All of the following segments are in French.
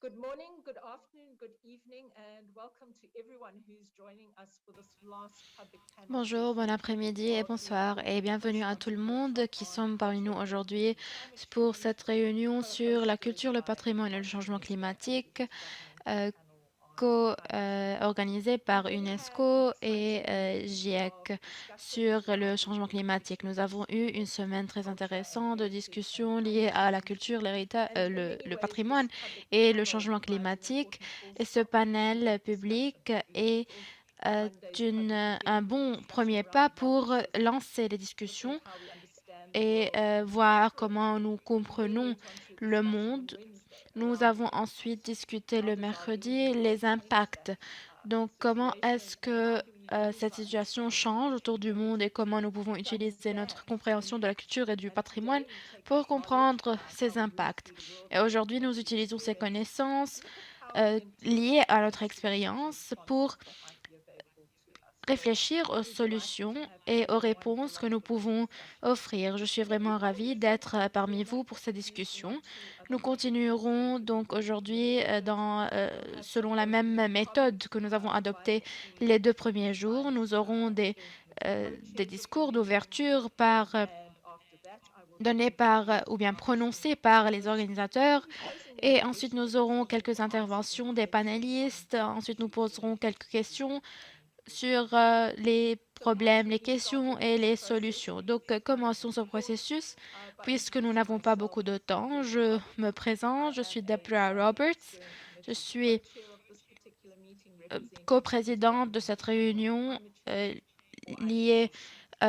Good morning, good afternoon, good evening, and welcome to everyone who's joining us for this last public panel Bonjour, bon session après-midi et regarding bonsoir the et bienvenue push à on tout le Africa monde qui on sont parmi nous culture and aujourd'hui climate pour change, cette réunion sur la co-hosted culture, le by patrimoine et le changement UNESCO and the climatique, Intergovernmental euh, Panel on Climate Change. organisée We par really had an UNESCO et exciting week of GIEC discussions sur le around changement Indigenous climatique. Nous avons eu une resources, semaine très culture and intéressante de heritage and discussions liées climate à la change. culture, l'héritage, And in many le ways, patrimoine this public et le panel changement provides an climatique. important full Et ce stop to panel that discussion. public We est kicked off Monday's public un event with bon discussion premier around pas pour knowledge shifts, lancer les looking at discussions how we understand the et world and voir future it. comment nous We then comprenons went on to a le discussion on monde. Wednesday Nous around avons ensuite impacts. discuté How le does our living mercredi in this les impacts. post-conflict Donc, comment situation est-ce and how que do we cette use our situation understanding of change autour ancient du monde et heritage comment nous pouvons to utiliser notre understand compréhension de la impacts? culture et du And patrimoine today we take pour that knowledge comprendre around ces how we work impacts. through the World Et aujourd'hui, Heritage nous utilisons ces experience connaissances and look at how we then turn liées that à notre into solutions expérience and pour concepts that might be available to us. So réfléchir aux really delighted solutions to have et aux everyone for réponses que nous lunch for this pouvons discussion. offrir. Je suis vraiment Before we ravie begin d'être our parmi vous agenda pour cette and moving discussion. on to other Nous public panels continuerons this week, donc aujourd'hui we'll have some selon la même opening méthode que comments nous avons by adoptée esteemed les deux premiers jours. speakers, Nous aurons des co-chairs of the discours meeting, d'ouverture and after that, I will then donnés par introduce ou bien our esteemed prononcés par les panelists. organisateurs. Then closing with Et the ensuite, nous questions aurons and quelques answers and interventions des reflections on panélistes. Ensuite, nous issues poserons related quelques to questions this sur week. les So perhaps problèmes, let les me start questions with et this les process solutions. to Donc, give you time to commençons ce prepare processus by puisque nous introducing n'avons pas myself beaucoup de temps. Deborah Je me Roberts. présente, I je am suis a Deborah Roberts. experienced Je suis co-chair of this particular meeting representing the coprésidente de cette Intergovernmental Panel on réunion Climate Change or liée IPCC.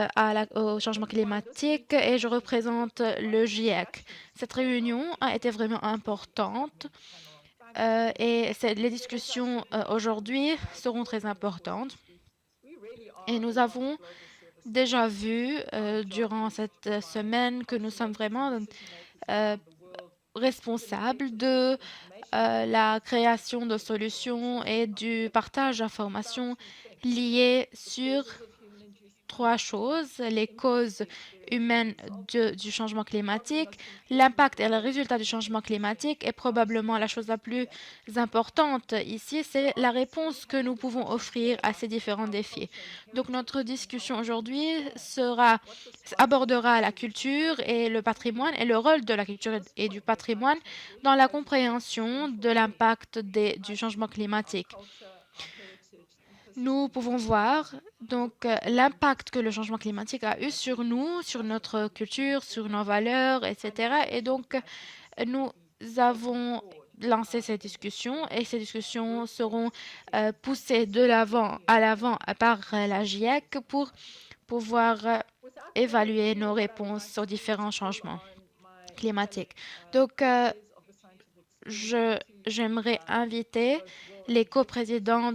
au The changement reason why this climatique meeting et is je so représente important, why le the GIEC. discussions Cette today are réunion a été important, vraiment is the importante Intergovernmental Panel on Climate Change les set us up discussions really well aujourd'hui seront for très events for importantes. next week. We really Et are a nous large avons global service déjà citizen. vu Our job durant is to cette provide semaine que nous sommes policymakers and vraiment decision makers euh, around the world with an responsables effective set de of information la platforms to création de support solutions influence et on du public partage policy. About d'informations three things: liées the sur causes of human-induced trois climate change, choses, the les impacts causes we experience as a humaines result, du changement and probably climatique, most l'impact importantly, et le ways résultat we du can changement take action. climatique, et How does probablement la chose climate la change plus react? importante ici, So c'est la obviously, réponse que the nous pouvons discussion offrir today à might ces look at différents how défis. culture and Donc notre heritage can help discussion us aujourd'hui understand what this abordera la resolution culture may et le patrimoine et le rôle de la culture At this et du point, where climate patrimoine change really dans la poses an compréhension existential de threat l'impact to du us, changement our climatique. culture, our heritage, the Nous ecosystems pouvons that we live voir on, the donc people and l'impact que le changement institutions climatique a eu that we sur need to nous, sur suffer notre from to move culture, sur nos forward. valeurs, Our etc. Et discussion donc, for IPCC will nous be taking avons forward lancé ces this discussions et ces discussions seront work-based assessment poussées process de that we're l'avant looking à at l'avant how par la IPCC is GIEC pour addressing this. pouvoir Without further évaluer ado, nos what I would like réponses aux to do is différents call changements on my fellow climatiques. Donc, co-chairs of the scientific steering committee, j'aimerais inviter both Will les and Kevin, to coprésidents provide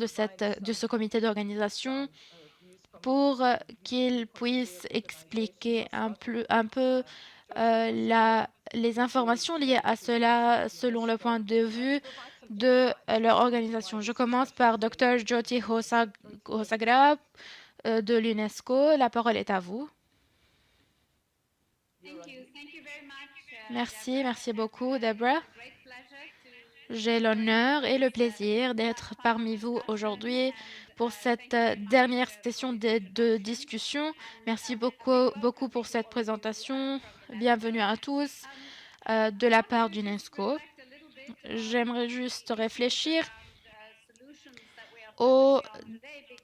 de ce some comité d'organisation views from the pour IPCC qu'ils and possibly puissent a recommendation. expliquer I'll start with un peu Kevin Bosella, les who is informations liées à Chief cela Scientist at selon le UNESCO, point de vue to provide some de insight leur into why organisation. Je this commence discussion par is really Dr. Jyoti important. Over to you, Kevin. Hosagra de l'UNESCO. La parole est à vous. You're on mute. Merci, merci beaucoup, Deborah. J'ai l'honneur et le plaisir d'être parmi vous aujourd'hui pour cette dernière session de discussion. Merci beaucoup, beaucoup pour cette présentation. Bienvenue à tous de la part d'UNESCO. J'aimerais juste réfléchir aux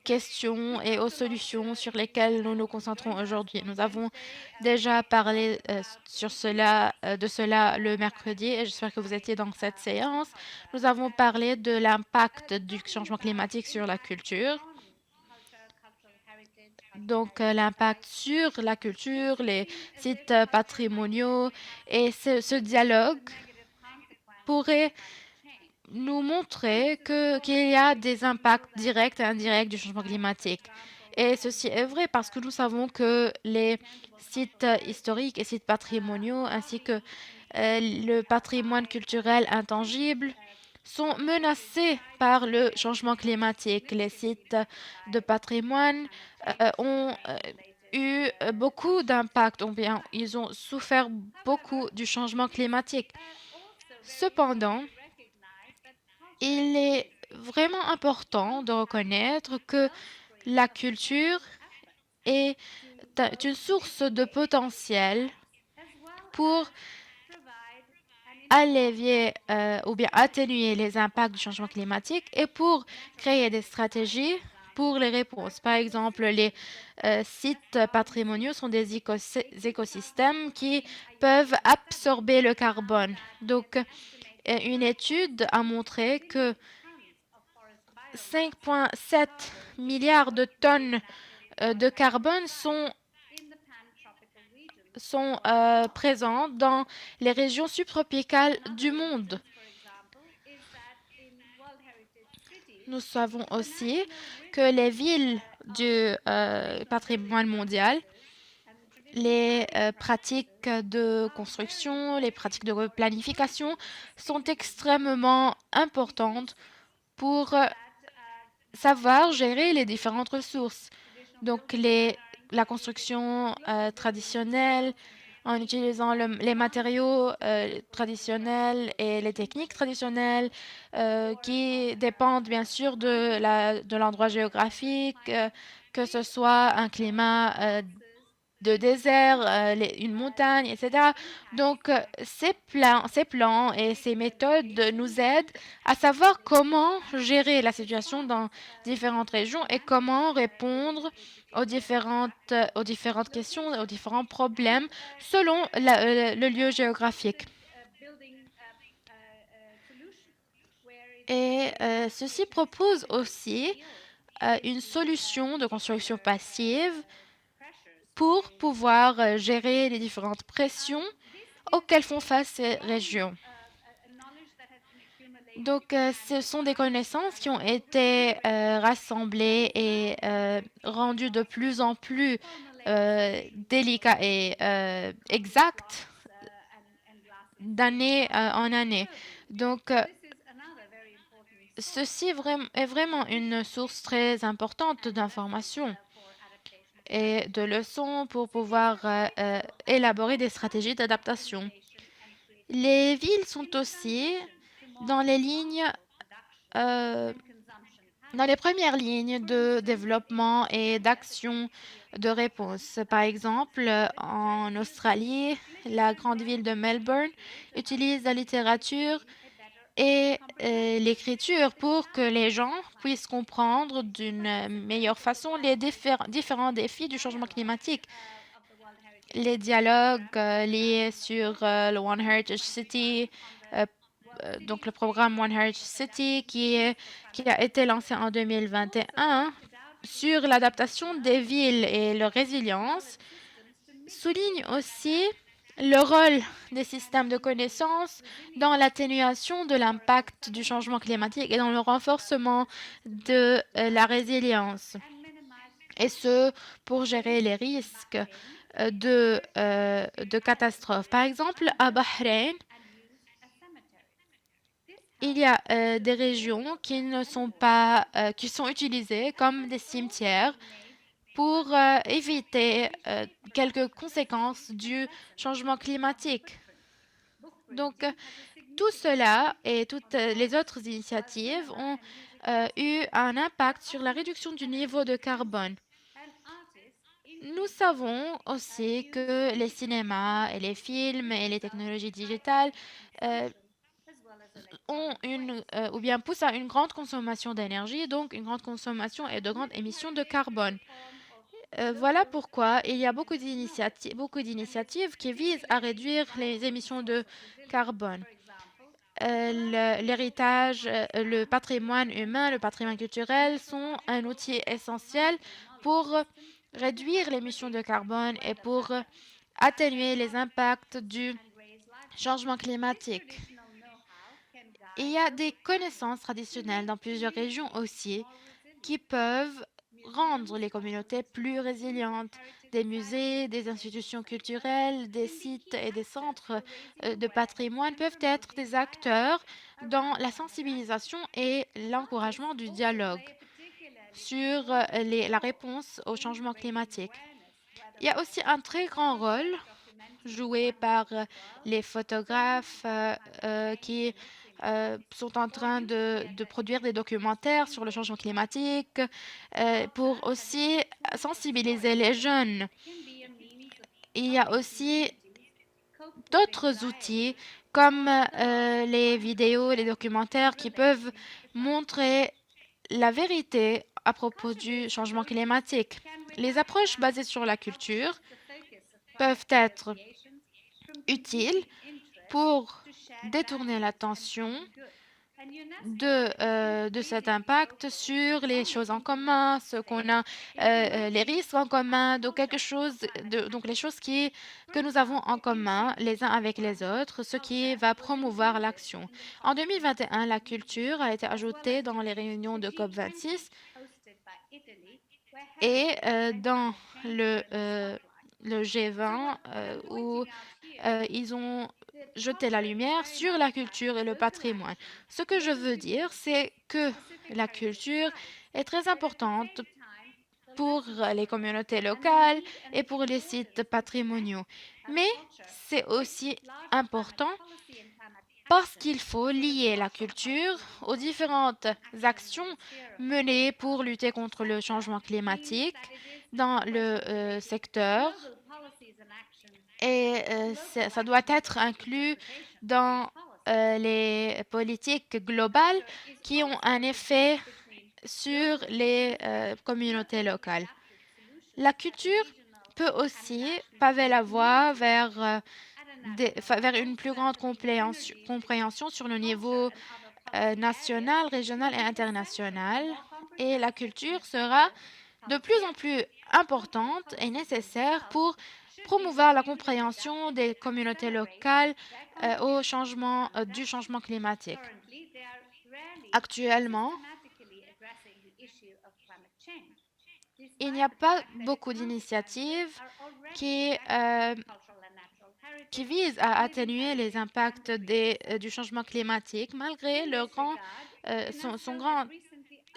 questions et aux solutions sur lesquelles nous nous concentrons aujourd'hui. Nous avons déjà parlé de cela le mercredi et j'espère que vous étiez dans cette séance. Nous avons parlé de l'impact du changement climatique sur la culture. Donc, l'impact sur la culture, les sites patrimoniaux et ce dialogue pourrait nous montrer qu'il y a des impacts directs et indirects du changement climatique. Et ceci est vrai parce que nous savons que les sites historiques et sites patrimoniaux, ainsi que le patrimoine culturel intangible, sont menacés par le changement climatique. Les sites de patrimoine ont eu beaucoup d'impact, ou bien ils ont souffert beaucoup du changement climatique. Cependant, Il est vraiment important de reconnaître que la culture est une source de potentiel pour allévier ou bien atténuer les impacts du changement climatique et pour créer des stratégies pour les réponses. Par exemple, les sites patrimoniaux sont des écosystèmes qui peuvent absorber le carbone. Donc, une étude a montré que 5,7 milliards de tonnes de carbone sont présentes dans les régions subtropicales du monde. Nous savons aussi que les villes du patrimoine mondial, les pratiques de construction, les pratiques de planification sont extrêmement importantes pour savoir gérer les différentes ressources. Donc, la construction traditionnelle, en utilisant les matériaux traditionnels et les techniques traditionnelles qui dépendent bien sûr de l'endroit géographique, que ce soit un climat de désert, une montagne, etc. Donc, ces plans et ces méthodes nous aident à savoir comment gérer la situation dans différentes régions et comment répondre aux différentes questions, aux différents problèmes selon le lieu géographique. Et ceci propose aussi une solution de construction passive pour pouvoir gérer les différentes pressions auxquelles font face ces régions. Donc, ce sont des connaissances qui ont été rassemblées et rendues de plus en plus délicates et exactes d'année en année. Donc, ceci est vraiment une source très importante d'informations et de leçons pour pouvoir élaborer des stratégies d'adaptation. Les villes sont aussi dans les lignes, dans les premières lignes de développement et d'action de réponse. Par exemple, en Australie, la grande ville de Melbourne utilise la littérature et l'écriture pour que les gens puissent comprendre d'une meilleure façon les différents défis du changement climatique. Les dialogues liés sur le One Heritage City, euh, donc le programme One Heritage City qui a été lancé en 2021 sur l'adaptation des villes et leur résilience, souligne aussi le rôle des systèmes de connaissances dans l'atténuation de l'impact du changement climatique et dans le renforcement de la résilience. Et ce, pour gérer les risques de catastrophes. Par exemple, à Bahreïn, il y a des régions qui ne sont pas, qui sont utilisées comme des cimetières pour éviter quelques conséquences du changement climatique. Donc, tout cela et toutes les autres initiatives ont eu un impact sur la réduction du niveau de carbone. Nous savons aussi que les cinémas et les films et les technologies digitales euh, ou bien poussent à une grande consommation d'énergie, donc une grande consommation et de grandes émissions de carbone. Voilà pourquoi il y a beaucoup d'initiatives qui visent à réduire les émissions de carbone. L'héritage, le patrimoine humain, le patrimoine culturel sont un outil essentiel pour réduire l'émission de carbone et pour atténuer les impacts du changement climatique. Il y a des connaissances traditionnelles dans plusieurs régions aussi qui peuvent rendre les communautés plus résilientes. Des musées, des institutions culturelles, des sites et des centres de patrimoine peuvent être des acteurs dans la sensibilisation et l'encouragement du dialogue sur la réponse au changement climatique. Il y a aussi un très grand rôle joué par les photographes qui sont en train de produire des documentaires sur le changement climatique pour aussi sensibiliser les jeunes. Il y a aussi d'autres outils comme les vidéos, les documentaires qui peuvent montrer la vérité à propos du changement climatique. Les approches basées sur la culture peuvent être utiles pour détourner l'attention de cet impact sur les choses en commun, ce qu'on a, les risques en commun, donc quelque chose, donc les choses que nous avons en commun les uns avec les autres, ce qui va promouvoir l'action. En 2021, la culture a été ajoutée dans les réunions de COP26 et dans le G20 où ils ont jeté la lumière sur la culture et le patrimoine. Ce que je veux dire, c'est que la culture est très importante pour les communautés locales et pour les sites patrimoniaux. Mais c'est aussi important parce qu'il faut lier la culture aux différentes actions menées pour lutter contre le changement climatique dans le secteur et ça doit être inclus dans les politiques globales qui ont un effet sur les communautés locales. La culture peut aussi paver la voie vers une plus grande compréhension sur le niveau national, régional et international. Et la culture sera de plus en plus importante et nécessaire pour promouvoir la compréhension des communautés locales du changement climatique. Actuellement, il n'y a pas beaucoup d'initiatives qui visent à atténuer les impacts du changement climatique malgré son grand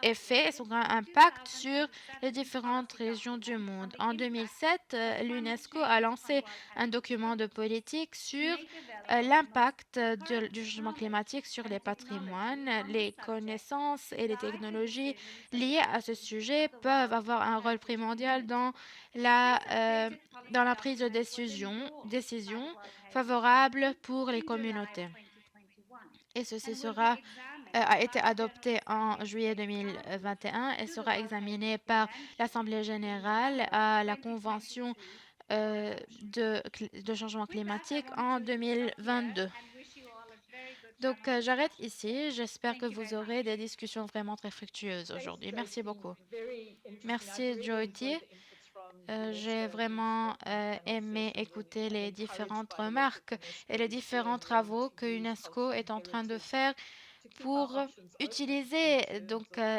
effet et son grand impact sur les différentes régions du monde. En 2007, l'UNESCO a lancé un document de politique sur l'impact du changement climatique sur les patrimoines. Les connaissances et les technologies liées à ce sujet peuvent avoir un rôle primordial dans la prise de décision favorable pour les communautés. Et ceci a été adopté en juillet 2021 et sera examiné par l'Assemblée générale à la Convention de changement climatique en 2022. Donc, j'arrête ici. J'espère que vous aurez des discussions vraiment très fructueuses aujourd'hui. Merci beaucoup. Merci, Jyoti. J'ai vraiment aimé écouter les différentes remarques et les différents travaux que UNESCO est en train de faire pour utiliser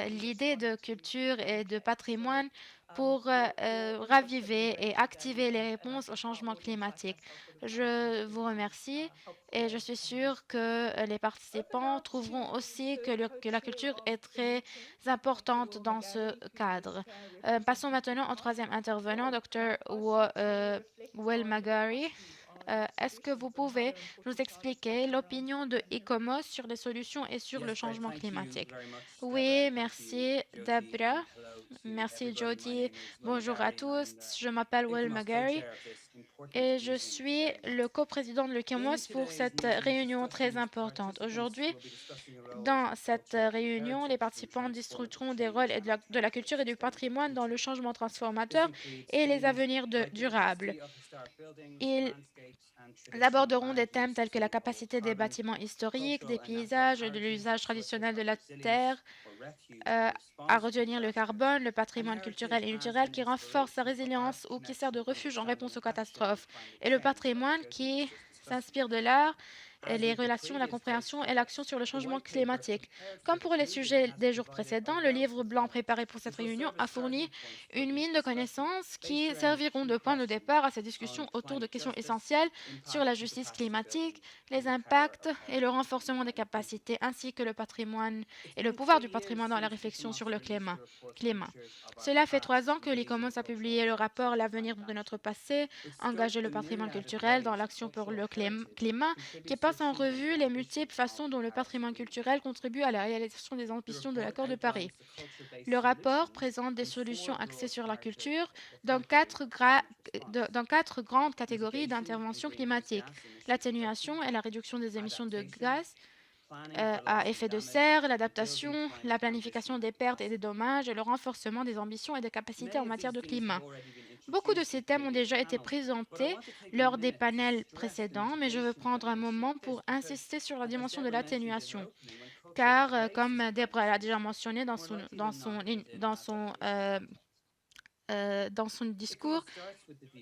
l'idée de culture et de patrimoine pour raviver et activer les réponses au changement climatique. Je vous remercie et je suis sûre que les participants trouveront aussi que la culture est très importante dans ce cadre. Passons maintenant au troisième intervenant, Dr. Will Magary. Est-ce que vous pouvez nous expliquer l'opinion de ICOMOS sur les solutions et sur le changement climatique? Oui, merci, Debra. Merci, Jody. Bonjour à tous. Je m'appelle Will Magary et je suis le coprésident de l'ICOMOS pour cette réunion très importante. Aujourd'hui, dans cette réunion, les participants discuteront des rôles de la culture et du patrimoine dans le changement transformateur et les avenirs durables. Ils aborderont des thèmes tels que la capacité des bâtiments historiques, des paysages, de l'usage traditionnel de la terre, à retenir le carbone, le patrimoine culturel et naturel qui renforce sa résilience ou qui sert de refuge en réponse aux catastrophes, et le patrimoine qui s'inspire de l'art, les relations, la compréhension et l'action sur le changement climatique. Comme pour les sujets des jours précédents, le livre blanc préparé pour cette réunion a fourni une mine de connaissances qui serviront de point de départ à ces discussions autour de questions essentielles sur la justice climatique, les impacts et le renforcement des capacités, ainsi que le patrimoine et le pouvoir du patrimoine dans la réflexion sur le climat. Cela fait 3 ans que l'ICOMOS a publié le rapport L'avenir de notre passé, engager le patrimoine culturel dans l'action pour le climat, qui porte passe en revue les multiples façons dont le patrimoine culturel contribue à la réalisation des ambitions de l'accord de Paris. Le rapport présente des solutions axées sur la culture dans dans quatre grandes catégories d'intervention climatique: l'atténuation et la réduction des émissions de gaz à effet de serre, l'adaptation, la planification des pertes et des dommages et le renforcement des ambitions et des capacités en matière de climat. Beaucoup de ces thèmes ont déjà été présentés lors des panels précédents, mais je veux prendre un moment pour insister sur la dimension de l'atténuation, car, comme Deborah l'a déjà mentionné dans son discours,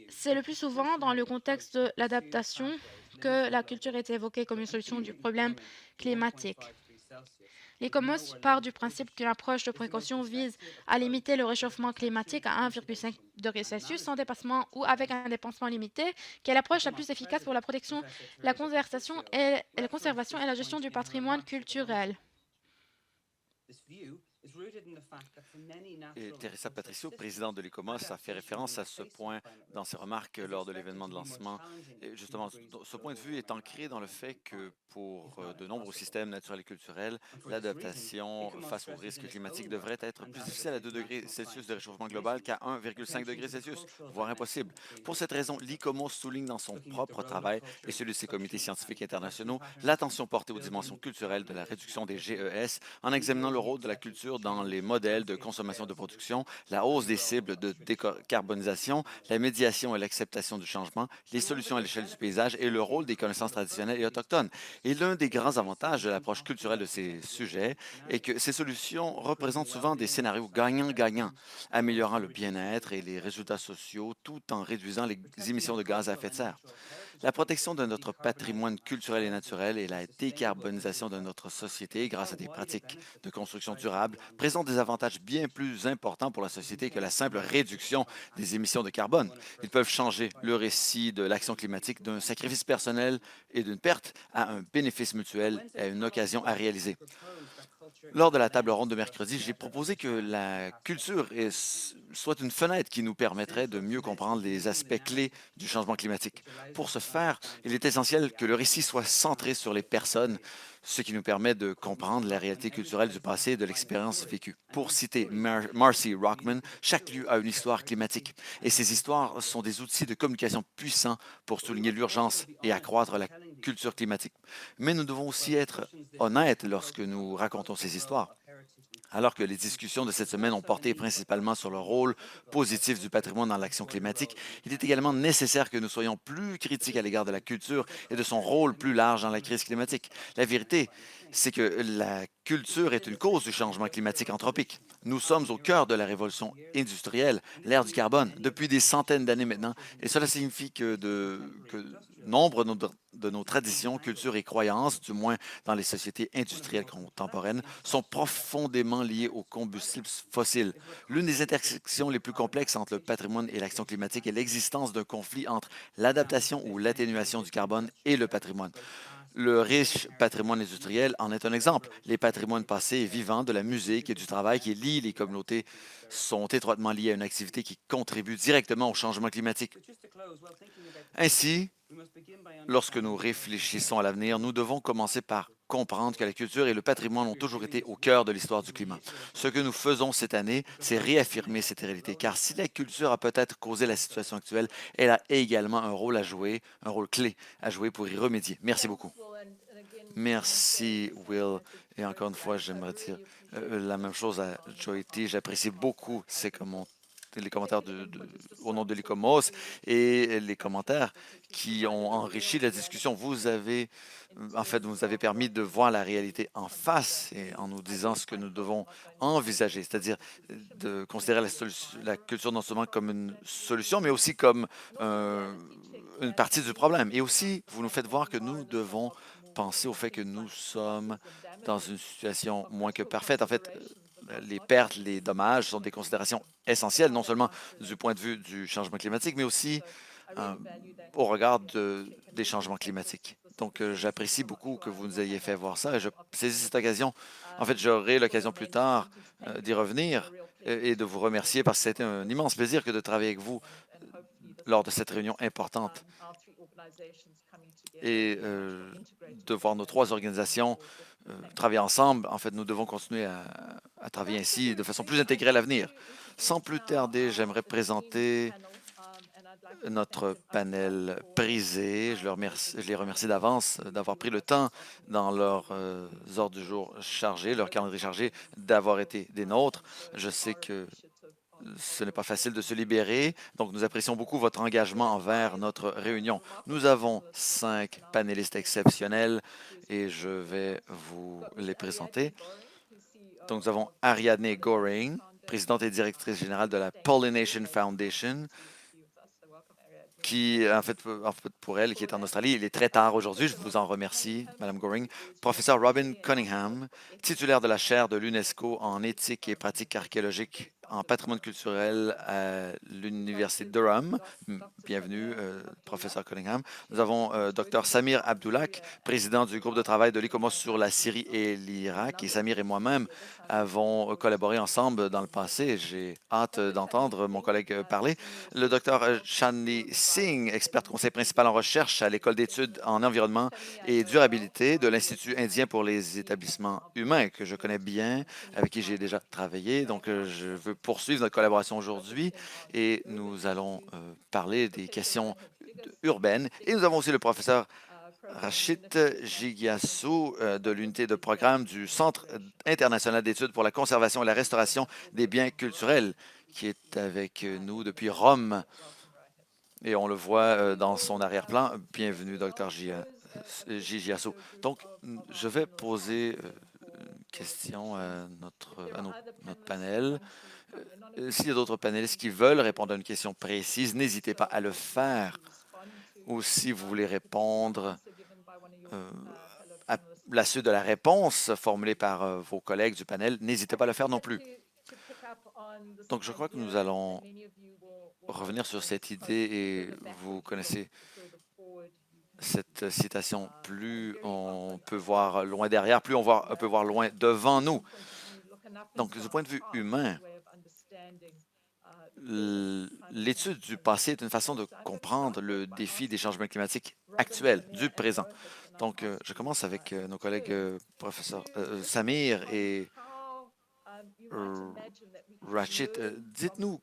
c'est le plus souvent dans le contexte de l'adaptation que la culture est évoquée comme une solution du problème climatique. L'ICOMOS part du principe qu'une approche de précaution vise à limiter le réchauffement climatique à 1,5 degré Celsius sans dépassement ou avec un dépassement limité, qui est l'approche la plus efficace pour la protection, la conservation et la gestion du patrimoine culturel. Et Teresa Patricio, présidente de l'ICOMOS, a fait référence à ce point dans ses remarques lors de l'événement de lancement. Et justement, ce point de vue est ancré dans le fait que pour de nombreux systèmes naturels et culturels, l'adaptation face aux risques climatiques devrait être plus difficile à 2 degrés Celsius de réchauffement global qu'à 1,5 degré Celsius, voire impossible. Pour cette raison, l'ICOMOS souligne dans son propre travail et celui de ses comités scientifiques internationaux l'attention portée aux dimensions culturelles de la réduction des GES en examinant le rôle de la culture dans les modèles de consommation de production, la hausse des cibles de décarbonisation, la médiation et l'acceptation du changement, les solutions à l'échelle du paysage et le rôle des connaissances traditionnelles et autochtones. Et l'un des grands avantages de l'approche culturelle de ces sujets est que ces solutions représentent souvent des scénarios gagnant-gagnant, améliorant le bien-être et les résultats sociaux tout en réduisant les émissions de gaz à effet de serre. La protection de notre patrimoine culturel et naturel et la décarbonisation de notre société grâce à des pratiques de construction durable présentent des avantages bien plus importants pour la société que la simple réduction des émissions de carbone. Ils peuvent changer le récit de l'action climatique d'un sacrifice personnel et d'une perte à un bénéfice mutuel et à une occasion à réaliser. Lors de la table ronde de mercredi, j'ai proposé que la culture soit une fenêtre qui nous permettrait de mieux comprendre les aspects clés du changement climatique. Pour ce faire, il est essentiel que le récit soit centré sur les personnes, ce qui nous permet de comprendre la réalité culturelle du passé et de l'expérience vécue. Pour citer Marcy Rockman, chaque lieu a une histoire climatique et ces histoires sont des outils de communication puissants pour souligner l'urgence et accroître la culture climatique. Mais nous devons aussi être honnêtes lorsque nous racontons ces histoires. Alors que les discussions de cette semaine ont porté principalement sur le rôle positif du patrimoine dans l'action climatique, il est également nécessaire que nous soyons plus critiques à l'égard de la culture et de son rôle plus large dans la crise climatique. La vérité, c'est que la culture est une cause du changement climatique anthropique. Nous sommes au cœur de la révolution industrielle, l'ère du carbone, depuis des centaines d'années maintenant, et cela signifie que nombre de nos traditions, cultures et croyances, du moins dans les sociétés industrielles contemporaines, sont profondément liées aux combustibles fossiles. L'une des intersections les plus complexes entre le patrimoine et l'action climatique est l'existence d'un conflit entre l'adaptation ou l'atténuation du carbone et le patrimoine. Le riche patrimoine industriel en est un exemple. Les patrimoines passés et vivants de la musique et du travail qui lient les communautés sont étroitement liés à une activité qui contribue directement au changement climatique. Ainsi, lorsque nous réfléchissons à l'avenir, nous devons commencer par comprendre que la culture et le patrimoine ont toujours été au cœur de l'histoire du climat. Ce que nous faisons cette année, c'est réaffirmer cette réalité, car si la culture a peut-être causé la situation actuelle, elle a également un rôle à jouer, un rôle clé à jouer pour y remédier. Merci beaucoup. Merci, Will. Et encore une fois, j'aimerais dire la même chose à Joy T. J'apprécie beaucoup les commentaires au nom de l'ICOMOS et les commentaires qui ont enrichi la discussion. Vous avez permis de voir la réalité en face et en nous disant ce que nous devons envisager, c'est-à-dire de considérer la culture non seulement comme une solution, mais aussi comme une partie du problème. Et aussi, vous nous faites voir que nous devons penser au fait que nous sommes dans une situation moins que parfaite. En fait, les pertes, les dommages sont des considérations essentielles, non seulement du point de vue du changement climatique, mais aussi au regard des changements climatiques. Donc, j'apprécie beaucoup que vous nous ayez fait voir ça et je saisis cette occasion. En fait, j'aurai l'occasion plus tard d'y revenir et de vous remercier parce que c'était un immense plaisir que de travailler avec vous lors de cette réunion importante. et de voir nos 3 organisations travailler ensemble. En fait, nous devons continuer à travailler ainsi de façon plus intégrée à l'avenir. Sans plus tarder, j'aimerais présenter notre panel prisé. Je les remercie d'avance d'avoir pris le temps dans leurs ordres du jour chargés, leur calendrier chargé, d'avoir été des nôtres. Je sais que ce n'est pas facile de se libérer, donc nous apprécions beaucoup votre engagement envers notre réunion. Nous avons 5 panélistes exceptionnels et je vais vous les présenter. Donc, nous avons Ariadne Goring, présidente et directrice générale de la Pollination Foundation, qui, en fait, pour elle, qui est en Australie, il est très tard aujourd'hui. Je vous en remercie, Madame Goring. Professeur Robin Cunningham, titulaire de la chaire de l'UNESCO en éthique et pratiques archéologiques en patrimoine culturel à l'Université de Durham. Bienvenue, professeur Cunningham. Nous avons Dr Samir Abdoulak, président du groupe de travail de l'ICOMOS sur la Syrie et l'Irak. Et Samir et moi-même avons collaboré ensemble dans le passé. J'ai hâte d'entendre mon collègue parler. Le Dr Shanli Singh, experte conseil principal en recherche à l'École d'études en environnement et durabilité de l'Institut indien pour les établissements humains, que je connais bien, avec qui j'ai déjà travaillé. Donc, je veux poursuivre notre collaboration aujourd'hui et nous allons parler des questions urbaines. Et nous avons aussi le professeur Rachid Jigiassou de l'unité de programme du Centre international d'études pour la conservation et la restauration des biens culturels, qui est avec nous depuis Rome. Et on le voit dans son arrière-plan. Bienvenue, Dr Jigiassou. Donc, je vais poser une question à notre panel. S'il y a d'autres panélistes qui veulent répondre à une question précise, n'hésitez pas à le faire. Ou si vous voulez répondre à la suite de la réponse formulée par vos collègues du panel, n'hésitez pas à le faire non plus. Donc, je crois que nous allons revenir sur cette idée et vous connaissez cette citation. Plus on peut voir loin derrière, plus on peut voir loin devant nous. Donc, du point de vue humain, l'étude du passé est une façon de comprendre le défi des changements climatiques actuels, du présent. Donc, je commence avec nos collègues professeurs Samir et Rachid. Dites-nous,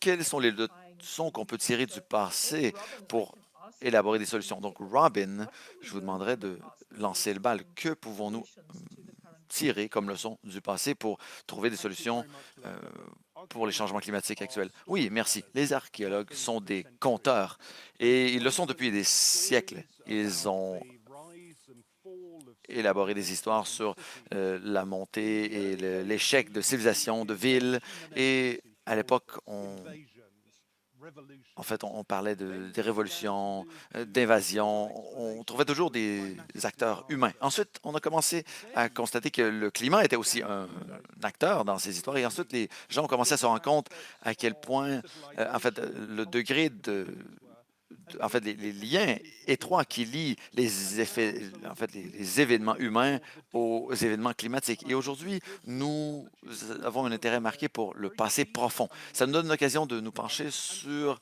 quelles sont les leçons qu'on peut tirer du passé pour élaborer des solutions? Donc, Robin, je vous demanderai de lancer le bal. Que pouvons-nous tirer comme leçon du passé pour trouver des solutions pour les changements climatiques actuels? Oui, merci. Les archéologues sont des conteurs et ils le sont depuis des siècles. Ils ont élaboré des histoires sur la montée et l'échec de civilisations, de villes. Et à l'époque, en fait, on parlait des révolutions, d'invasions. On trouvait toujours des acteurs humains. Ensuite, on a commencé à constater que le climat était aussi un acteur dans ces histoires. Et ensuite, les gens ont commencé à se rendre compte à quel point, en fait, le degré en fait, les liens étroits qui lient les effets, en fait, les événements humains aux événements climatiques. Et aujourd'hui, nous avons un intérêt marqué pour le passé profond. Ça nous donne l'occasion de nous pencher sur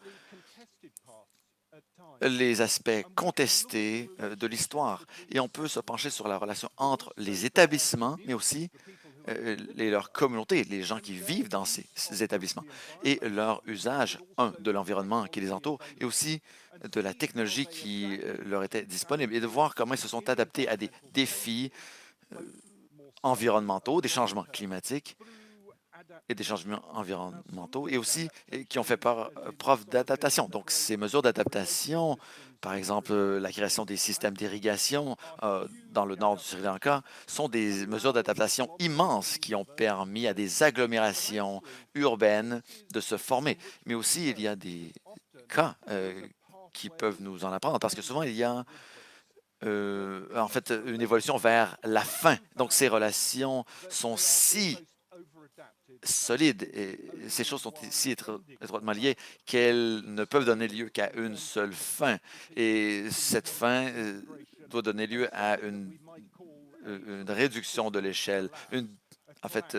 les aspects contestés de l'histoire. Et on peut se pencher sur la relation entre les établissements, mais aussi leurs communautés, les gens qui vivent dans ces établissements, et leur usage, de l'environnement qui les entoure, et aussi de la technologie qui leur était disponible, et de voir comment ils se sont adaptés à des défis environnementaux, des changements climatiques et des changements environnementaux, et aussi qui ont fait preuve d'adaptation. Donc, ces mesures d'adaptation, par exemple, la création des systèmes d'irrigation dans le nord du Sri Lanka, sont des mesures d'adaptation immenses qui ont permis à des agglomérations urbaines de se former. Mais aussi, il y a des cas qui peuvent nous en apprendre, parce que souvent, il y a en fait une évolution vers la fin. Donc, ces relations sont si solides et ces choses sont si étroitement liées qu'elles ne peuvent donner lieu qu'à une seule fin. Et cette fin doit donner lieu à une réduction de l'échelle. En fait,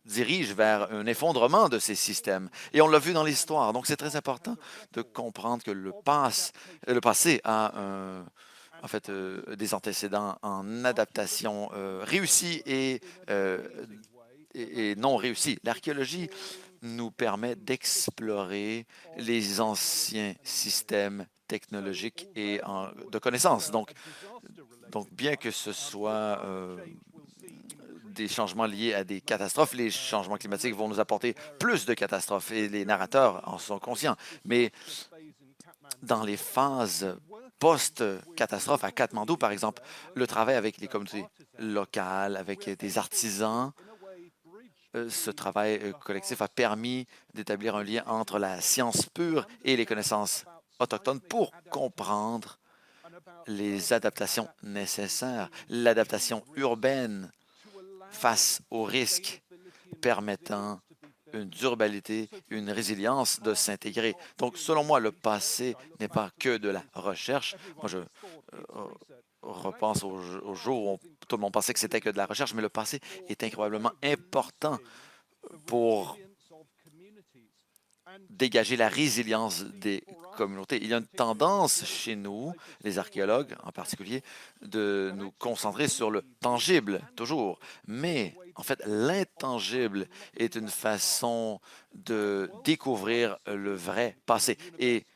dirige vers un effondrement de ces systèmes. Et on l'a vu dans l'histoire. Donc, c'est très important de comprendre que le passé a en fait, des antécédents en adaptation réussie et non réussie. L'archéologie nous permet d'explorer les anciens systèmes technologiques et de connaissances. Donc, bien que ce soit des changements liés à des catastrophes, les changements climatiques vont nous apporter plus de catastrophes et les narrateurs en sont conscients. Mais dans les phases post-catastrophe à Katmandou, par exemple, le travail avec les communautés locales, avec des artisans, ce travail collectif a permis d'établir un lien entre la science pure et les connaissances autochtones pour comprendre les adaptations nécessaires, l'adaptation urbaine face aux risques permettant une durabilité, une résilience de s'intégrer. Donc, selon moi, le passé n'est pas que de la recherche. Moi, je repense au jour où tout le monde pensait que c'était que de la recherche, mais le passé est incroyablement important pour dégager la résilience des communautés. Il y a une tendance chez nous, les archéologues en particulier, de nous concentrer sur le tangible, toujours. Mais en fait, l'intangible est une façon de découvrir le vrai passé. Et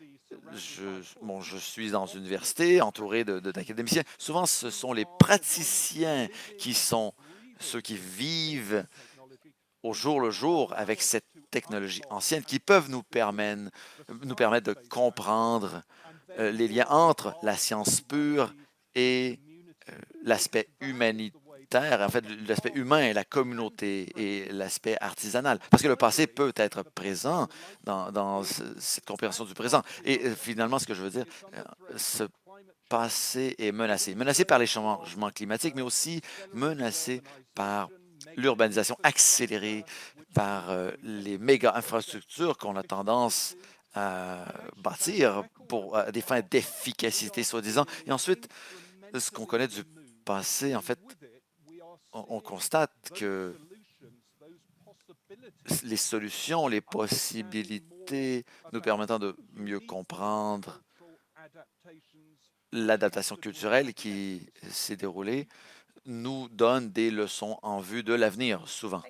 je suis dans une université entouré d'académiciens. Souvent, ce sont les praticiens qui sont ceux qui vivent au jour le jour avec cette technologie ancienne qui peuvent nous permettre de comprendre les liens entre la science pure et l'aspect humanitaire, en fait, l'aspect humain et la communauté et l'aspect artisanal. Parce que le passé peut être présent dans cette compréhension du présent. Et finalement, ce que je veux dire, ce passé est menacé. Menacé par les changements climatiques, mais aussi menacé par l'urbanisation accélérée, par les méga infrastructures qu'on a tendance à bâtir pour des fins d'efficacité, soi-disant. Et ensuite, ce qu'on connaît du passé, en fait, on constate que les solutions, les possibilités nous permettant de mieux comprendre l'adaptation culturelle qui s'est déroulée nous donnent des leçons en vue de l'avenir, souvent.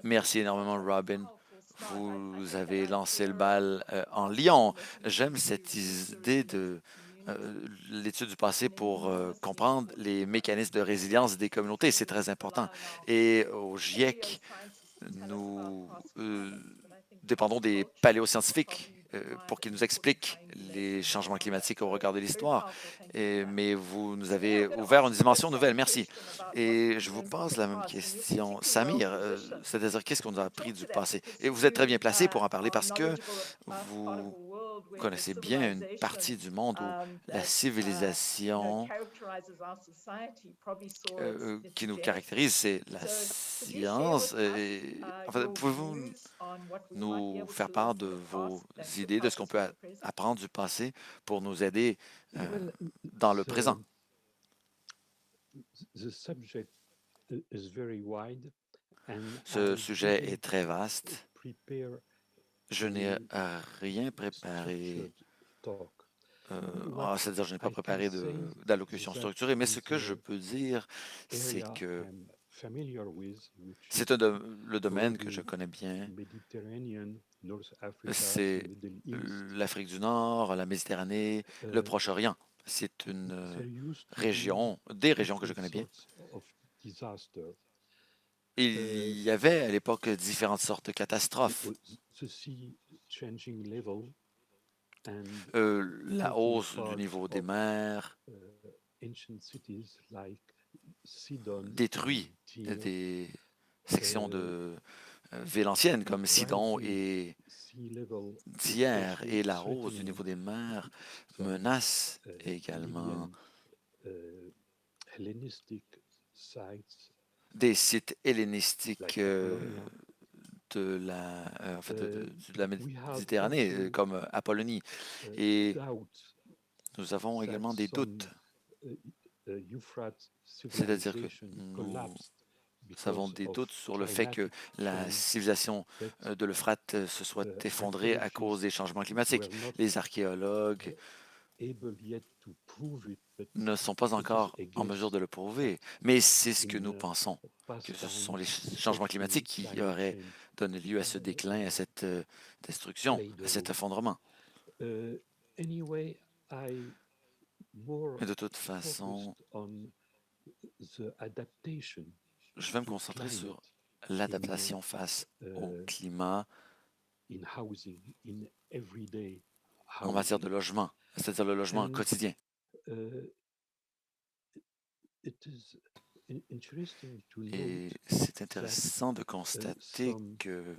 Merci énormément, Robin. Vous avez lancé le bal en Lyon. J'aime cette idée de l'étude du passé pour comprendre les mécanismes de résilience des communautés. C'est très important. Et au GIEC, nous dépendons des paléoscientifiques pour qu'ils nous expliquent les changements climatiques au regard de l'histoire. Mais vous nous avez ouvert une dimension nouvelle. Merci. Et je vous pose la même question. Samir, c'est-à-dire qu'est-ce qu'on a appris du passé? Et vous êtes très bien placé pour en parler parce que vous connaissez bien une partie du monde où la civilisation qui nous caractérise, c'est la science. En fait, pouvez-vous nous faire part de vos idées, de ce qu'on peut apprendre du passé pour nous aider Well, dans le présent? the subject is very wide, and Ce I sujet didn't est très vaste. prepare Je n'ai a rien préparé. structured talk. C'est-à-dire, je n'ai pas I can préparé say d'allocution that structurée, mais ce is que je peux dire, c'est area que I'm familiar with, which c'est is le domaine que je broadly connais bien. Mediterranean, North Africa, C'est the Middle East. l'Afrique du Nord, la Méditerranée, le Proche-Orient. C'est une There used to be des régions que je different connais bien. sorts of disaster. Il y avait à l'époque différentes sortes de catastrophes. The sea changing level and La taking hausse du part niveau des of mers ancient cities like Sidon détruit and Tyre, des sections uh, de villes anciennes comme Sidon rising et sea level, d'hier, especially et la hausse du threatening niveau des mers some menace également Libyan Hellenistic sites des sites hellénistiques like Apollonia. en fait, de la We have Méditerranée, also comme Apollonie. Et doubt nous avons that également des some doutes, Euphrates c'est-à-dire que civilization nous collapsed Nous avons des doutes sur le fait que la civilisation de l'Euphrate se soit effondrée à cause des changements climatiques. Les archéologues ne sont pas encore en mesure de le prouver, mais c'est ce que nous pensons, que ce sont les changements climatiques qui auraient donné lieu à ce déclin, à cette destruction, à cet effondrement. Anyway, Mais de toute façon, je vais me concentrer sur l'adaptation face au climat en matière de logement, c'est-à-dire le logement quotidien. Et c'est intéressant de constater que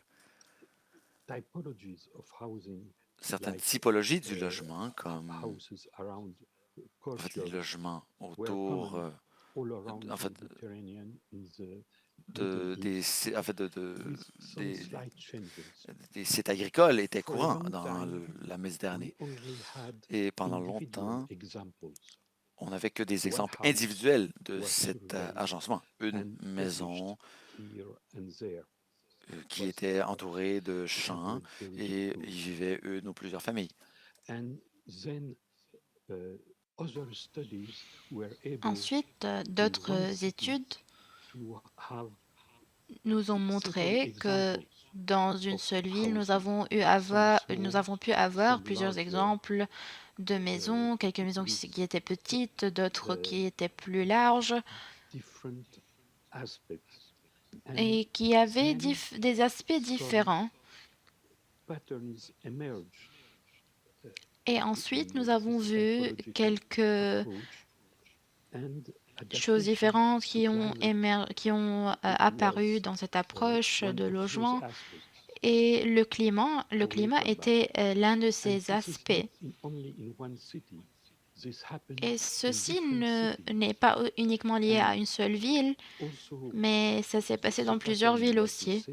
certaines typologies du logement, comme en fait, les logements autour en fait, des sites agricoles étaient courants dans la Méditerranée. Et pendant longtemps, on n'avait que des exemples individuels de cet agencement. Une maison qui était entourée de champs et y vivaient une ou plusieurs familles. Ensuite, d'autres études nous ont montré que dans une seule ville, nous avons pu avoir plusieurs exemples de maisons, quelques maisons qui étaient petites, d'autres qui étaient plus larges et qui avaient des aspects différents. Et ensuite, nous avons vu quelques choses différentes qui ont apparu dans cette approche de logement. Et le climat était l'un de ces aspects. Et ceci n'est pas uniquement lié à une seule ville, mais ça s'est passé dans plusieurs villes aussi.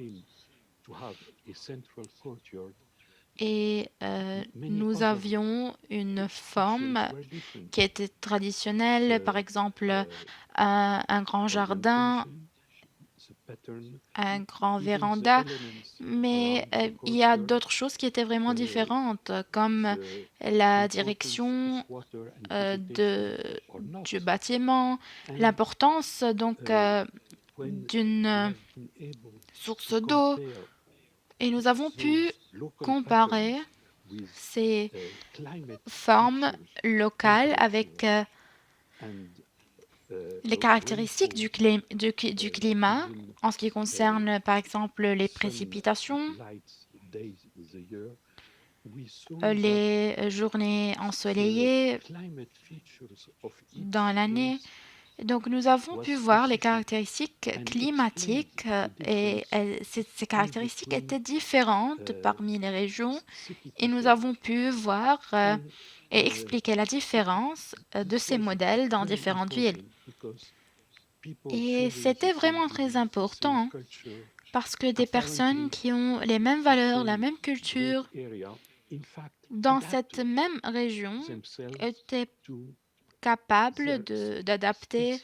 Et nous avions une forme qui était traditionnelle, par exemple un grand jardin, un grand véranda, mais il y a d'autres choses qui étaient vraiment différentes, comme la direction du bâtiment, l'importance donc d'une source d'eau. Et nous avons pu comparer ces formes locales avec les caractéristiques du climat en ce qui concerne, par exemple, les précipitations, les journées ensoleillées dans l'année. Donc, nous avons pu voir les caractéristiques climatiques et ces caractéristiques étaient différentes parmi les régions et nous avons pu voir et expliquer la différence de ces modèles dans différentes villes. Et c'était vraiment très important parce que des personnes qui ont les mêmes valeurs, la même culture, dans cette même région étaient capables d'adapter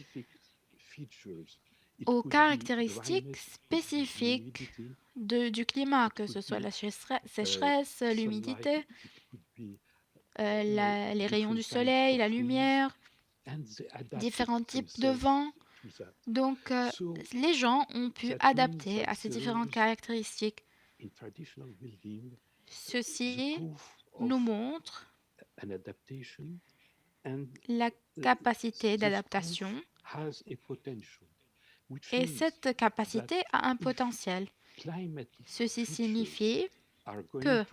aux caractéristiques spécifiques du climat, que ce soit la sécheresse, l'humidité, les rayons du soleil, la lumière, différents types de vent. Donc, les gens ont pu adapter à ces différentes caractéristiques. Ceci nous montre la capacité d'adaptation et cette capacité a un potentiel. Ceci signifie que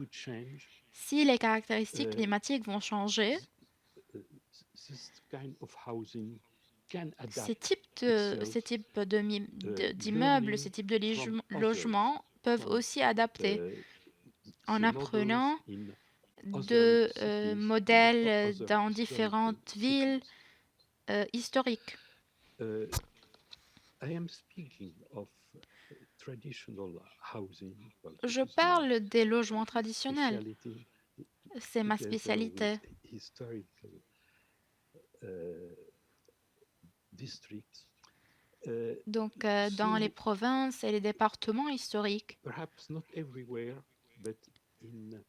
si les caractéristiques climatiques vont changer, ces types d'immeubles, ces types de logements peuvent aussi adapter en apprenant de modèles dans différentes villes historiques. Je parle des logements traditionnels. C'est ma spécialité. Donc, dans les So provinces et les départements historiques, perhaps not everywhere, but in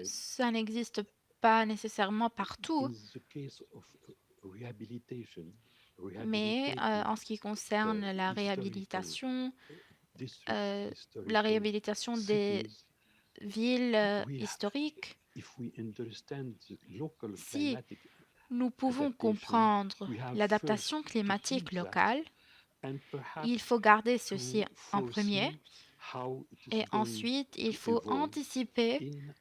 ça n'existe pas nécessairement partout, in the case of rehabilitation, mais rehabilitating en ce qui concerne la historical districts, euh, historical des cities, villes we have, historiques, if we understand the local si climatic nous pouvons adaptation, comprendre we have first l'adaptation to keep climatique that locale, and il perhaps faut garder ceci to en premier foresee how it is et going ensuite il to faut evolve anticiper in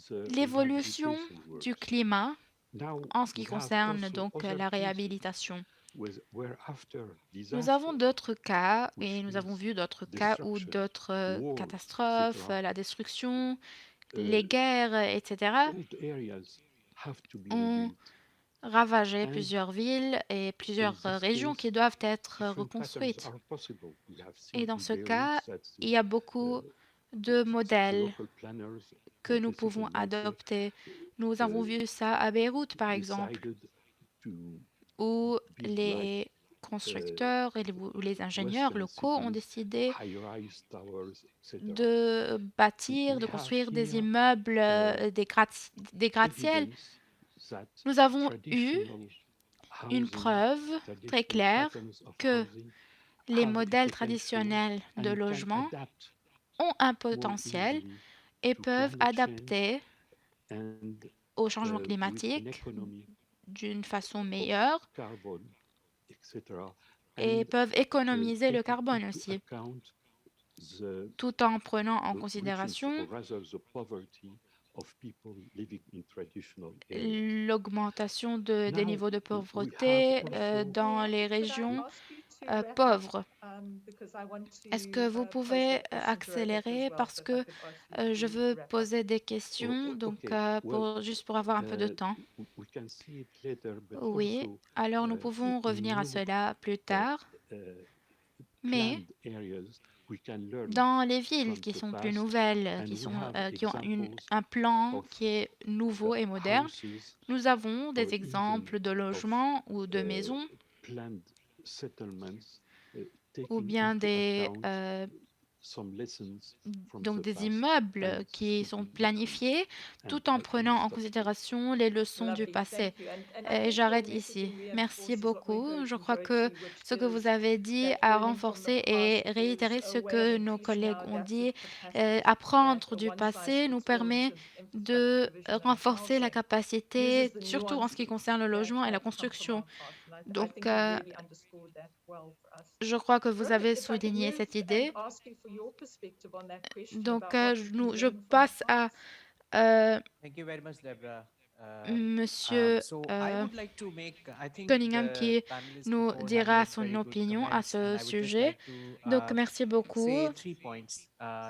the l'évolution rehabilitation du works. climat Now en ce qui we have concerne also donc other la cases réhabilitation. where after Nous avons disaster, d'autres cas which et nous avons means vu d'autres cas où destruction, d'autres war, catastrophes, etc., la destruction, uh, les guerres, etc., old areas have to be ont rebuilt. ravagé And plusieurs villes et in plusieurs this régions qui case, doivent être different patterns reconstruites. are possible. We have Et seen dans in ce Beirut cas, that il y a beaucoup de the modèles local planners que and nous decision pouvons makers adopter. Nous avons uh, vu ça à Beyrouth, par exemple, decided to où build like les uh, constructeurs et ou les ingénieurs Western locaux ont cities, décidé high-rise towers, etc. de bâtir, We de have construire des here immeubles, des gratte-ciels. evidence that Nous avons eu traditional une housing, preuve très traditional claire patterns of que housing les have a modèles potential traditionnels de and can logement adapt ont un more potentiel easily et to peuvent climate change adapter and au changement with an climatique economy d'une façon of meilleure carbon, etc., et and peuvent économiser le taking carbone into aussi, account the tout en prenant en richness considération or rather the poverty of people living in traditional areas. l'augmentation des Now niveaux de we have pauvreté also dans les Could I régions ask you to wrap up? pauvres. Because I want Est-ce to que vous pose pouvez that question to Rebecca as accélérer well. parce So if I que could ask you je to veux wrap up. poser des questions, donc okay, well, juste pour avoir un peu de temps. we can see it later, but Oui, also alors nous pouvons in revenir à new cela plus tard, uh, mais planned areas, we can learn dans les villes from qui the sont plus past, nouvelles, and we have qui ont examples un plan of qui est nouveau et moderne, houses nous avons or des even exemples de of logements ou de maisons planned settlements ou taking bien into account some lessons from donc the des past immeubles and qui should sont be improved. planifiés And tout en I will prenant en stop here. considération les leçons du Lovely, passé. thank you. And I Et think your j'arrête ici. messaging Merci reinforces what we're beaucoup. Je crois encouraging que Joy to, which ce que vous is avez dit that a learning from the renforcé et past réitéré is a ce way of que nos increasing collègues our ont adaptive dit. capacity, that Apprendre a du one size passé nous fits all in permet terms of infrastructure de provision and renforcer la housing uses capacité, the surtout en ce qui nuances concerne le that logement et la have come from construction. our past. And I Donc, think you really underscored that well for us. je crois que vous avez Perfect. If I could souligné move cette and idée. ask you for your perspective on that question Donc, about what we can je learn from the passe à past. Monsieur Thank you very much, Deborah. I would like to make, I think Cunningham the qui panelists nous before have dira made son very good opinion à comments, and ce I would just sujet. like to Donc, merci beaucoup. say 3 points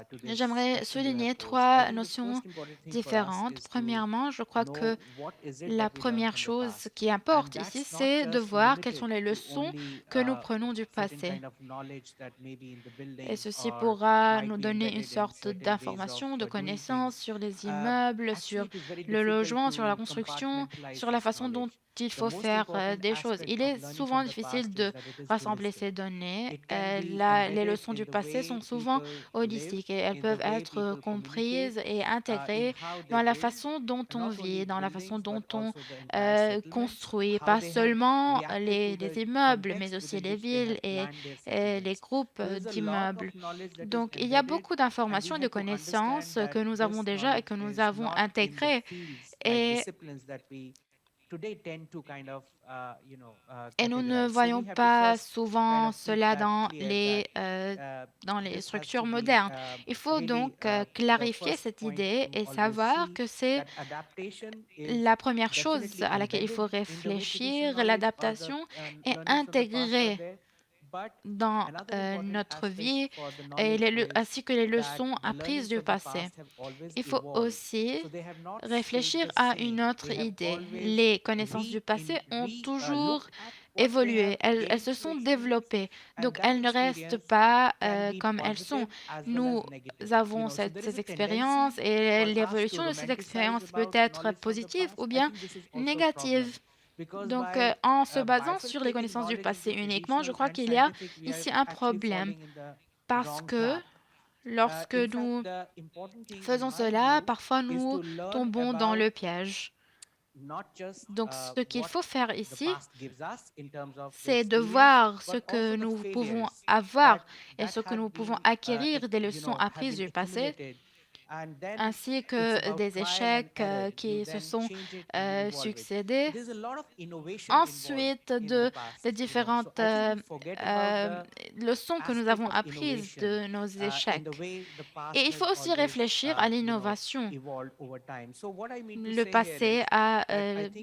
to this J'aimerais question you have souligner posed. I 3 think the notions most important thing for us différentes. is to Premièrement, je crois que know what is it la that we learn première from the chose past. qui And importe ici, that's not c'est de just voir quelles sont limited les to leçons only que nous prenons du certain passé. kind of knowledge that may be in the building Et ceci or pourra might nous be donner une embedded in sorte certain ways of d'information, de doing connaissances things. sur les immeubles, Actually, sur it is very le difficult logement, sur la to construction, compartmentalize sur la this façon dont knowledge. il The faut most faire important des choses. aspect Il of est learning souvent from the difficile past de is that it is rassembler holistic. ces données. It can be Les embedded leçons in du the passé way sont souvent people live, holistiques et elles in the peuvent way être people comprises communicate, et in intégrées how they dans la build, façon dont and on not only vit, dans la façon buildings, dont but on also the entire settlements, construit, how pas they have seulement reacted to les the immeubles, mais context aussi within les which they villes have planned their et les settlements. groupes So there's a lot of d'immeubles. knowledge that is Donc, il y a embedded, beaucoup and we d'informations et de have to understand connaissances that que nous avons this déjà et knowledge que nous is avons not in the intégrées. fields like Et disciplines that we today tend to kind of Et nous ne categorize. So voyons we have to pas first kind souvent of keep cela that clear that dans les this has structures to be modernes. Il faut donc really the clarifier first cette point idée to et always savoir see que c'est that adaptation is la première chose definitely à laquelle il faut embedded in the way traditional réfléchir, knowledge or the l'adaptation est learnings from the past are intégrée there. But dans another important notre aspect vie for the et knowledge is ainsi que les that leçons the apprises learnings du of the passé. past have always Il faut evolved. aussi So they have not stayed réfléchir the à une same. autre They have idée. always Les connaissances du passé ont toujours looked at what they évolué, have elles gained se through sont experience, développées. and Donc that elles ne restent experience pas can be comme elles sont. positive as well Nous as negative. avons So there is ces a expériences tendency et for us to l'évolution de ces romanticize expériences peut about être knowledge from the positive past. ou I bien think this is also a problem. négative. Donc, en se basant sur les connaissances du passé uniquement, je crois qu'il y a ici un problème parce que lorsque nous faisons cela, parfois nous tombons dans le piège. Donc, ce qu'il faut faire ici, c'est de voir ce que nous pouvons avoir et ce que nous pouvons acquérir des leçons apprises du passé, ainsi que des échecs qui se sont succédés. Ensuite, des différentes leçons que nous avons apprises de nos échecs. Et il faut aussi réfléchir à l'innovation. Le passé a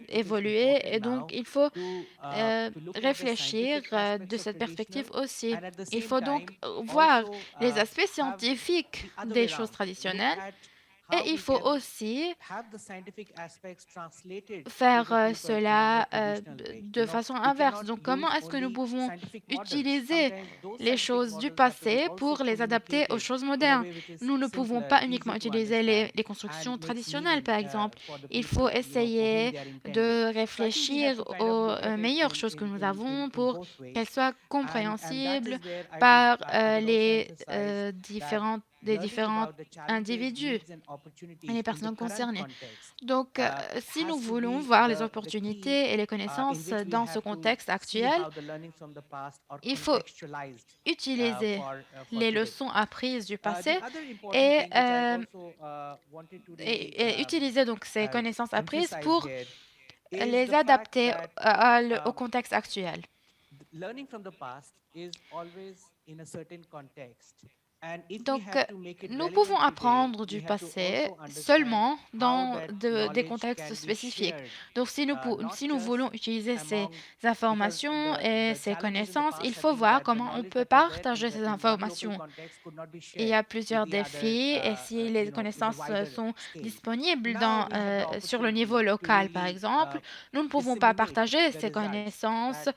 évolué et donc il faut réfléchir de cette perspective aussi. Il faut donc voir les aspects scientifiques des choses traditionnelles et il faut aussi faire cela de façon inverse. Donc, comment est-ce que nous pouvons utiliser les choses du passé pour les adapter aux choses modernes? Nous ne pouvons pas uniquement utiliser les constructions traditionnelles, par exemple. Il faut essayer de réfléchir aux meilleures choses que nous avons pour qu'elles soient compréhensibles par des différents individus et les personnes concernées. Donc, si nous voulons voir les opportunités et les connaissances dans ce contexte actuel, il faut utiliser les leçons apprises du passé et, utiliser donc ces connaissances apprises pour les adapter au contexte actuel. Donc, nous pouvons apprendre du passé seulement dans des contextes spécifiques. Donc, si nous voulons utiliser ces informations et ces connaissances, il faut voir comment on peut partager ces informations. Il y a plusieurs défis et si les connaissances sont disponibles sur le niveau local, par exemple, nous ne pouvons pas partager ces connaissances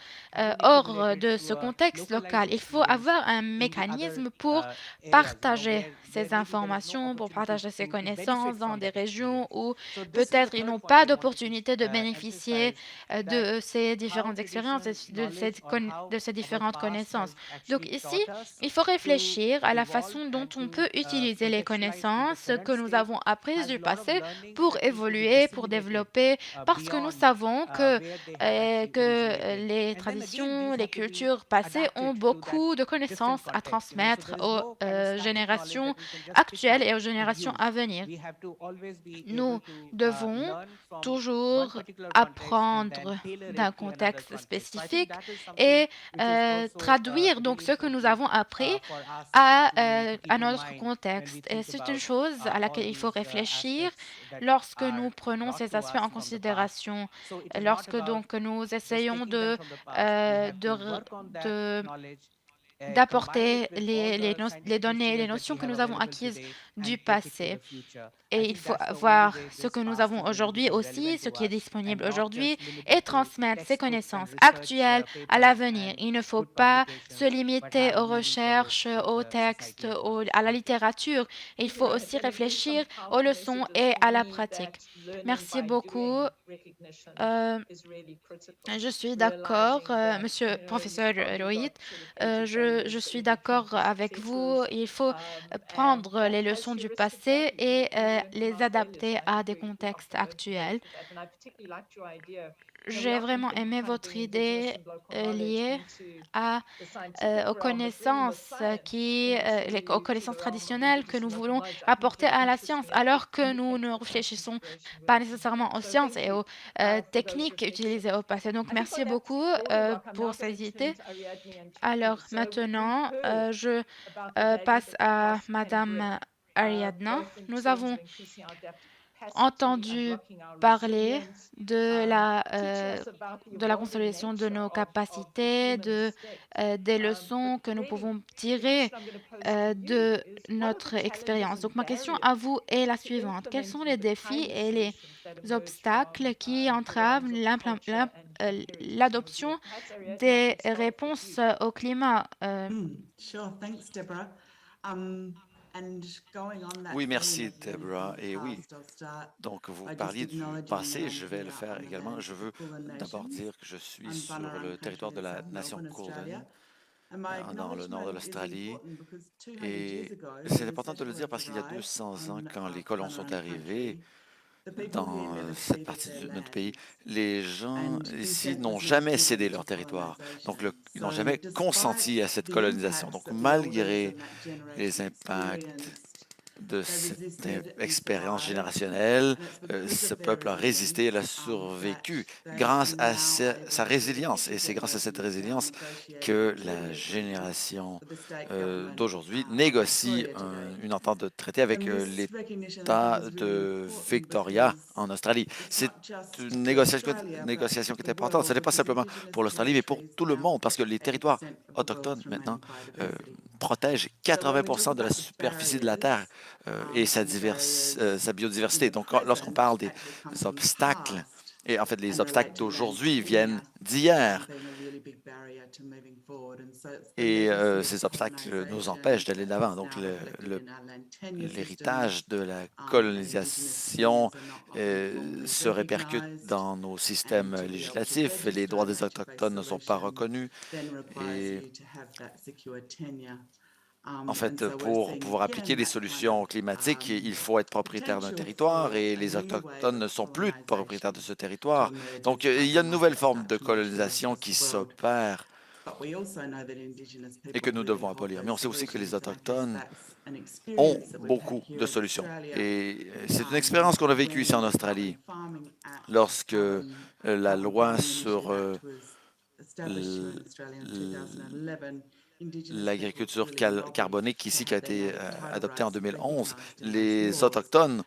hors de ce contexte local. Il faut avoir un mécanisme pour partager ces informations, pour partager ces connaissances dans des régions où peut-être ils n'ont pas d'opportunité de bénéficier de ces différentes expériences et de ces différentes connaissances. Donc ici, il faut réfléchir à la façon dont on peut utiliser les connaissances que nous avons apprises du passé pour évoluer, pour développer, parce que nous savons que les traditions, les cultures passées ont beaucoup de connaissances à transmettre aux générations actuelles et aux générations à venir. Nous devons toujours apprendre d'un contexte spécifique et traduire donc ce que nous avons appris à notre contexte. Et c'est une chose à laquelle il faut réfléchir lorsque nous prenons ces aspects en considération, lorsque donc nous essayons d'apporter les données, les notions que nous avons acquises du passé. Et il faut voir ce que nous avons aujourd'hui aussi, ce qui est disponible aujourd'hui, et transmettre ces connaissances actuelles à l'avenir. Il ne faut pas se limiter aux recherches, aux textes, à la littérature. Il faut aussi réfléchir aux leçons et à la pratique. Merci beaucoup. Je suis d'accord, monsieur professeur Rohit. Je suis d'accord avec vous. Il faut prendre les leçons du passé et les adapter à des contextes actuels. J'ai vraiment aimé votre idée liée aux connaissances aux connaissances traditionnelles que nous voulons apporter à la science, alors que nous ne réfléchissons pas nécessairement aux sciences et aux techniques utilisées au passé. Donc, merci beaucoup pour ces idées. Alors, maintenant, je passe à Madame Ariadna. Nous avons entendu parler de la consolidation de nos capacités, des leçons que nous pouvons tirer de notre expérience. Donc, ma question à vous est la suivante. Quels sont les défis et les obstacles qui entravent l'adoption des réponses au climat? Sure, thanks, Deborah. Oui, merci, Deborah. Et oui, donc vous parliez du passé, je vais le faire également. Je veux d'abord dire que je suis sur le territoire de la nation Kulin, dans le nord de l'Australie. Et c'est important de le dire parce qu'il y a 200 ans, quand les colons sont arrivés dans cette partie de notre pays, les gens ici n'ont jamais cédé leur territoire. Donc, ils n'ont jamais consenti à cette colonisation. Donc, malgré les impacts de cette expérience générationnelle, ce peuple a résisté, il a survécu grâce à sa résilience. Et c'est grâce à cette résilience que la génération d'aujourd'hui négocie une entente de traité avec l'État de Victoria en Australie. C'est une négociation qui est importante. Ce n'est pas simplement pour l'Australie, mais pour tout le monde, parce que les territoires autochtones, maintenant, protègent 80 de la superficie de la Terre et sa biodiversité. Donc, lorsqu'on parle des obstacles, et en fait, les obstacles d'aujourd'hui viennent d'hier. Et ces obstacles nous empêchent d'aller de l'avant. Donc, l'héritage de la colonisation se répercute dans nos systèmes législatifs. Les droits des Autochtones ne sont pas reconnus. Et en fait, pour pouvoir appliquer des solutions climatiques, il faut être propriétaire d'un territoire et les Autochtones ne sont plus propriétaires de ce territoire. Donc, il y a une nouvelle forme de colonisation qui s'opère et que nous devons abolir. Mais on sait aussi que les Autochtones ont beaucoup de solutions. Et c'est une expérience qu'on a vécue ici en Australie lorsque la loi sur l'agriculture carbonique ici qui a été adoptée en 2011, les Autochtones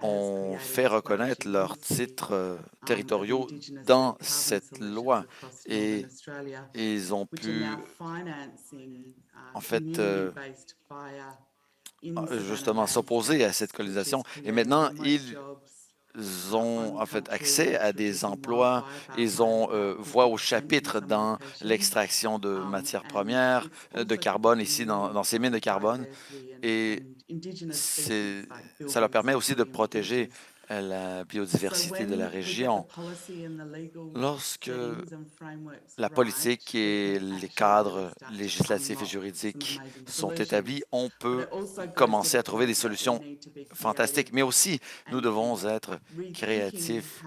ont fait reconnaître leurs titres territoriaux dans cette loi et ils ont pu, en fait, justement s'opposer à cette colonisation. Et maintenant, ils ont en fait accès à des emplois, ils ont voix au chapitre dans l'extraction de matières premières, de carbone ici dans ces mines de carbone. Et ça leur permet aussi de protéger la biodiversité de la région. Lorsque la politique et les cadres législatifs et juridiques sont établis, on peut commencer à trouver des solutions fantastiques. Mais aussi, nous devons être créatifs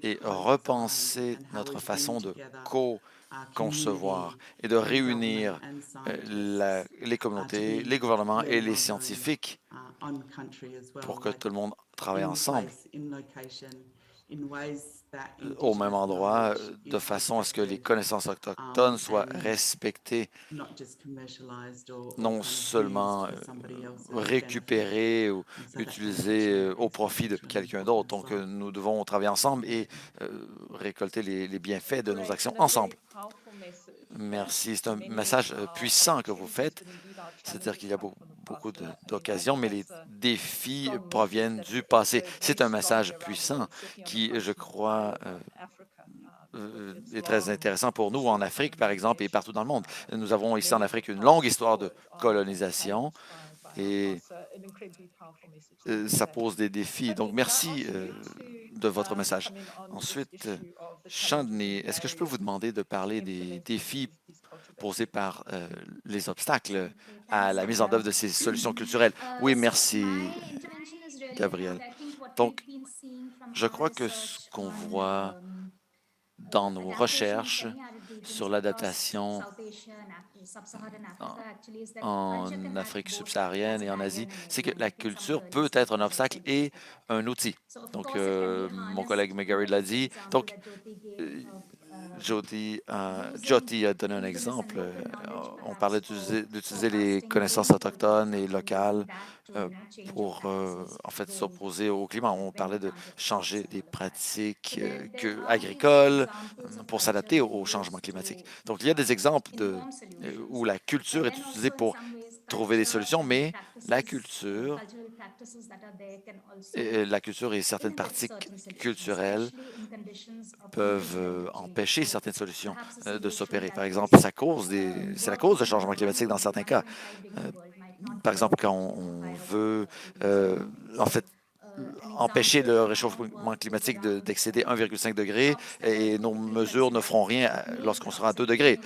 et repenser notre façon de co-concevoir et de réunir les communautés, les gouvernements et les scientifiques pour que tout le monde travaille ensemble au même endroit, de façon à ce que les connaissances autochtones soient respectées, non seulement récupérées ou utilisées au profit de quelqu'un d'autre. Donc, nous devons travailler ensemble et récolter les bienfaits de nos actions ensemble. Merci. C'est un message puissant que vous faites. C'est-à-dire qu'il y a beaucoup d'occasions, mais les défis proviennent du passé. C'est un message puissant qui, je crois, est très intéressant pour nous en Afrique, par exemple, et partout dans le monde. Nous avons ici en Afrique une longue histoire de colonisation et ça pose des défis. Donc, merci de votre message. Ensuite, Chandni, est-ce que je peux vous demander de parler des défis posés par les obstacles à la mise en œuvre de ces solutions culturelles? Oui, merci, Gabriel. Donc, je crois que ce qu'on voit dans nos recherches sur l'adaptation en Afrique subsaharienne et en Asie, c'est que la culture peut être un obstacle et un outil. Donc, mon collègue McGarry l'a dit. Donc, Jyoti a donné un exemple. On parlait d'utiliser les connaissances autochtones et locales pour, en fait, s'opposer au climat. On parlait de changer des pratiques agricoles pour s'adapter au changement climatique. Donc, il y a des exemples où la culture est utilisée pour trouver des solutions, mais la culture et certaines pratiques culturelles peuvent empêcher certaines solutions de s'opérer. Par exemple, c'est la cause de changement climatique dans certains cas. par exemple, quand on veut, en fait, empêcher le réchauffement climatique d'excéder 1,5 degré et nos mesures ne feront rien lorsqu'on sera à 2 degrés.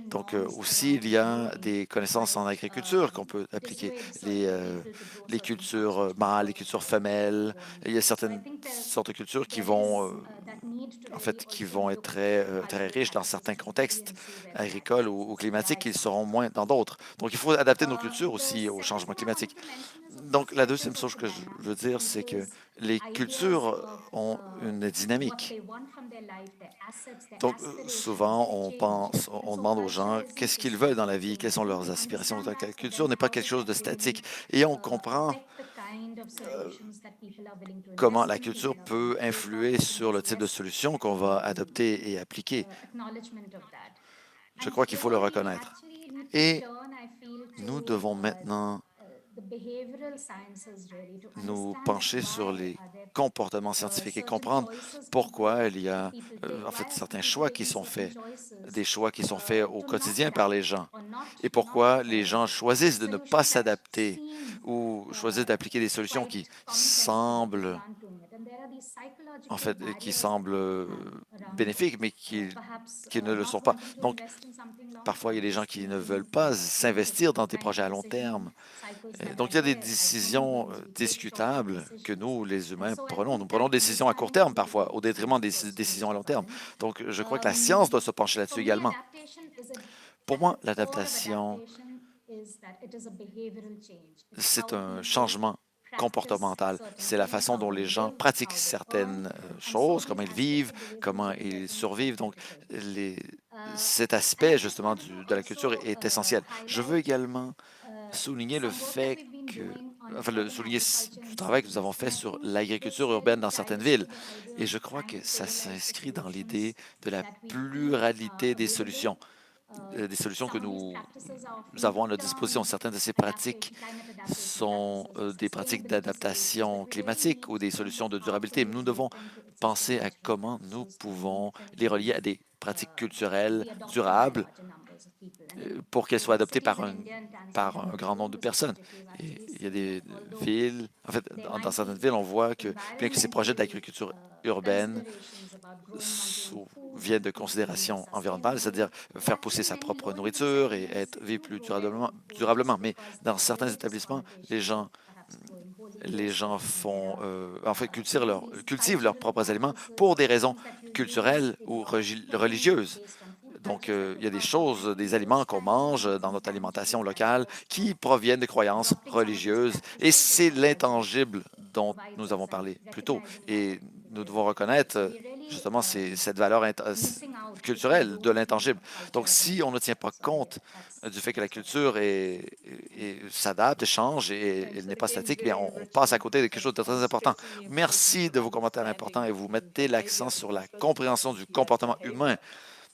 Donc, aussi, il y a des connaissances en agriculture qu'on peut appliquer, les cultures mâles, les cultures femelles. Il y a certaines sortes de cultures qui vont, en fait, qui vont être très riches dans certains contextes agricoles ou climatiques, qui le seront moins dans d'autres. Donc, il faut adapter nos cultures aussi au changement climatique. Donc, la deuxième chose que je veux dire, c'est que les cultures ont une dynamique. Donc, souvent, on demande aux gens qu'est-ce qu'ils veulent dans la vie, quelles sont leurs aspirations. Donc, la culture n'est pas quelque chose de statique. Et on comprend comment la culture peut influer sur le type de solution qu'on va adopter et appliquer. Je crois qu'il faut le reconnaître. Et nous devons maintenant nous pencher sur les comportements scientifiques et comprendre pourquoi il y a en fait certains choix qui sont faits, des choix qui sont faits au quotidien par les gens, et pourquoi les gens choisissent de ne pas s'adapter ou choisissent d'appliquer des solutions qui semblent en fait qui semblent bénéfiques, mais qui ne le sont pas. Donc, parfois, il y a des gens qui ne veulent pas s'investir dans des projets à long terme. Donc, il y a des décisions discutables que nous, les humains, prenons. Nous prenons des décisions à court terme parfois, au détriment des décisions à long terme. Donc, je crois que la science doit se pencher là-dessus également. Pour moi, l'adaptation, c'est un changement comportemental. C'est la façon dont les gens pratiquent certaines choses, comment ils vivent, comment ils survivent. Donc, cet aspect, justement, de la culture est essentiel. Je veux également souligner le fait que, souligner du travail que nous avons fait sur l'agriculture urbaine dans certaines villes. Et je crois que ça s'inscrit dans l'idée de la pluralité des solutions que nous avons à notre disposition. Certaines de ces pratiques sont des pratiques d'adaptation climatique ou des solutions de durabilité. Nous devons penser à comment nous pouvons les relier à des pratiques culturelles durables pour qu'elles soient adoptées par un grand nombre de personnes. Et il y a des villes, en fait, dans certaines villes, on voit que bien que ces projets d'agriculture urbaine viennent de considérations environnementales, c'est-à-dire faire pousser sa propre nourriture et vivre plus durablement. Mais dans certains établissements, les gens font, en fait, cultivent leurs propres aliments pour des raisons culturelles ou religieuses. Donc, il y a des choses, des aliments qu'on mange dans notre alimentation locale qui proviennent de croyances religieuses. Et c'est l'intangible dont nous avons parlé plus tôt. Et nous devons reconnaître justement cette valeur culturelle de l'intangible. Donc, si on ne tient pas compte du fait que la culture s'adapte, change et elle n'est pas statique, bien, on passe à côté de quelque chose de très important. Merci de vos commentaires importants et vous mettez l'accent sur la compréhension du comportement humain.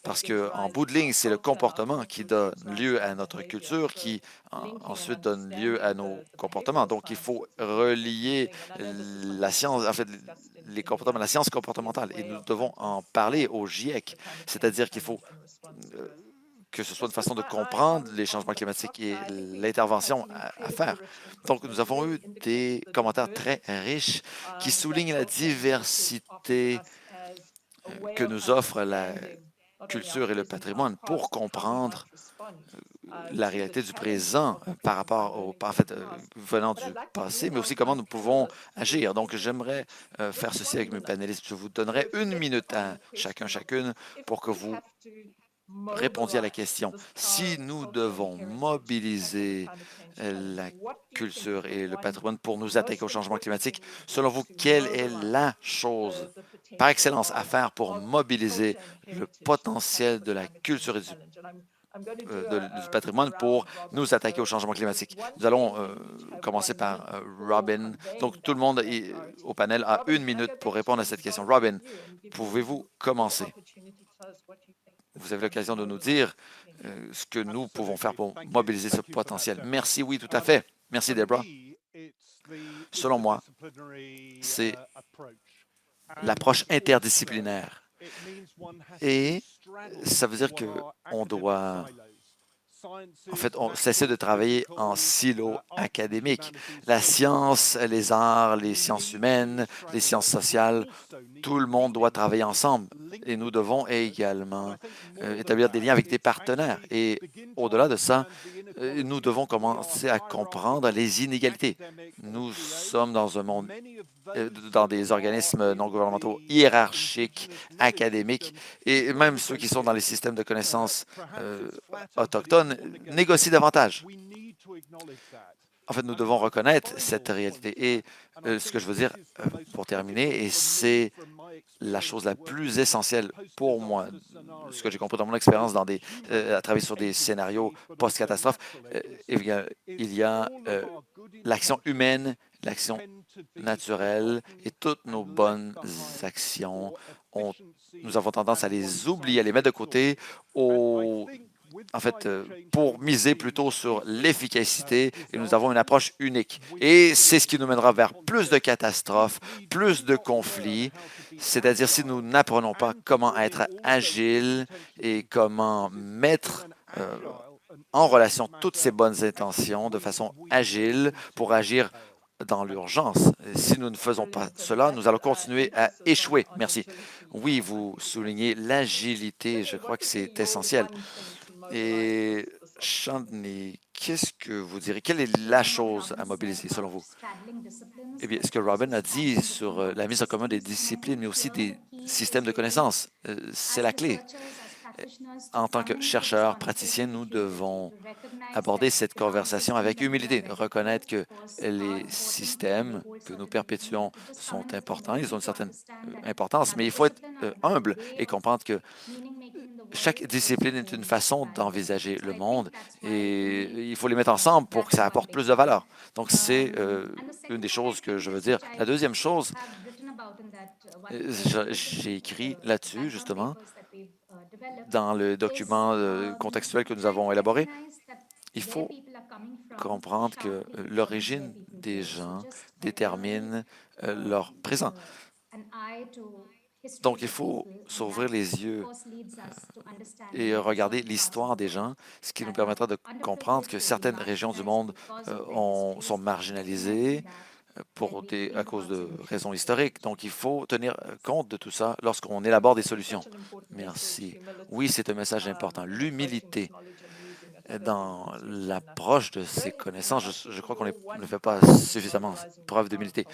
Parce qu'en bout de ligne, c'est le comportement qui donne lieu à notre culture, qui ensuite donne lieu à nos comportements. Donc, il faut relier la science, en fait, les comportements, la science comportementale. Et nous devons en parler au GIEC. C'est-à-dire qu'il faut que ce soit une façon de comprendre les changements climatiques et l'intervention à faire. Donc, nous avons eu des commentaires très riches qui soulignent la diversité que nous offre la culture et le patrimoine pour comprendre la réalité du présent par rapport venant du passé, mais aussi comment nous pouvons agir. Donc, j'aimerais faire ceci avec mes panélistes. Je vous donnerai 1 minute à chacune pour que vous répondiez à la question. Si nous devons mobiliser la culture et le patrimoine pour nous attaquer au changement climatique, selon vous, quelle est la chose par excellence à faire pour mobiliser le potentiel de la culture et du patrimoine pour nous attaquer au changement climatique? Nous allons commencer par Robin. Donc, tout le monde au panel a 1 minute pour répondre à cette question. Robin, pouvez-vous commencer? Vous avez l'occasion de nous dire ce que nous pouvons faire pour mobiliser ce potentiel. Merci, oui, tout à fait. Merci, Deborah. Selon moi, c'est l'approche interdisciplinaire. Et ça veut dire qu'on doit En fait, on cessait de travailler en silo académique. La science, les arts, les sciences humaines, les sciences sociales, tout le monde doit travailler ensemble et nous devons également établir des liens avec des partenaires. Et au-delà de ça, nous devons commencer à comprendre les inégalités. Nous sommes dans un monde, dans des organismes non gouvernementaux hiérarchiques, académiques, et même ceux qui sont dans les systèmes de connaissances autochtones négocient davantage. En fait, nous devons reconnaître cette réalité. Et ce que je veux dire pour terminer, et c'est la chose la plus essentielle pour moi, ce que j'ai compris dans mon expérience à travailler sur des scénarios post-catastrophe, il y a l'action humaine, l'action naturelle et toutes nos bonnes actions. Nous avons tendance à les oublier, à les mettre de côté pour miser plutôt sur l'efficacité et nous avons une approche unique. Et c'est ce qui nous mènera vers plus de catastrophes, plus de conflits, c'est-à-dire si nous n'apprenons pas comment être agile et comment mettre en relation toutes ces bonnes intentions de façon agile pour agir dans l'urgence. Si nous ne faisons pas cela, nous allons continuer à échouer. Merci. Oui, vous soulignez l'agilité. Je crois que c'est essentiel. Et Chandni, qu'est-ce que vous direz? Quelle est la chose à mobiliser selon vous? Eh bien, ce que Robin a dit sur la mise en commun des disciplines, mais aussi des systèmes de connaissances, c'est la clé. En tant que chercheurs, praticiens, nous devons aborder cette conversation avec humilité, reconnaître que les systèmes que nous perpétuons sont importants, ils ont une certaine importance, mais il faut être humble et comprendre que chaque discipline est une façon d'envisager le monde et il faut les mettre ensemble pour que ça apporte plus de valeur. Donc, c'est une des choses que je veux dire. La deuxième chose, j'ai écrit là-dessus, justement, dans le document contextuel que nous avons élaboré. Il faut comprendre que l'origine des gens détermine leur présent. Donc, il faut s'ouvrir les yeux et regarder l'histoire des gens, ce qui nous permettra de comprendre que certaines régions du monde sont marginalisées à cause de raisons historiques. Donc, il faut tenir compte de tout ça lorsqu'on élabore des solutions. Merci. Oui, c'est un message important. L'humilité dans l'approche de ces connaissances, je crois qu'on ne fait pas suffisamment preuve d'humilité.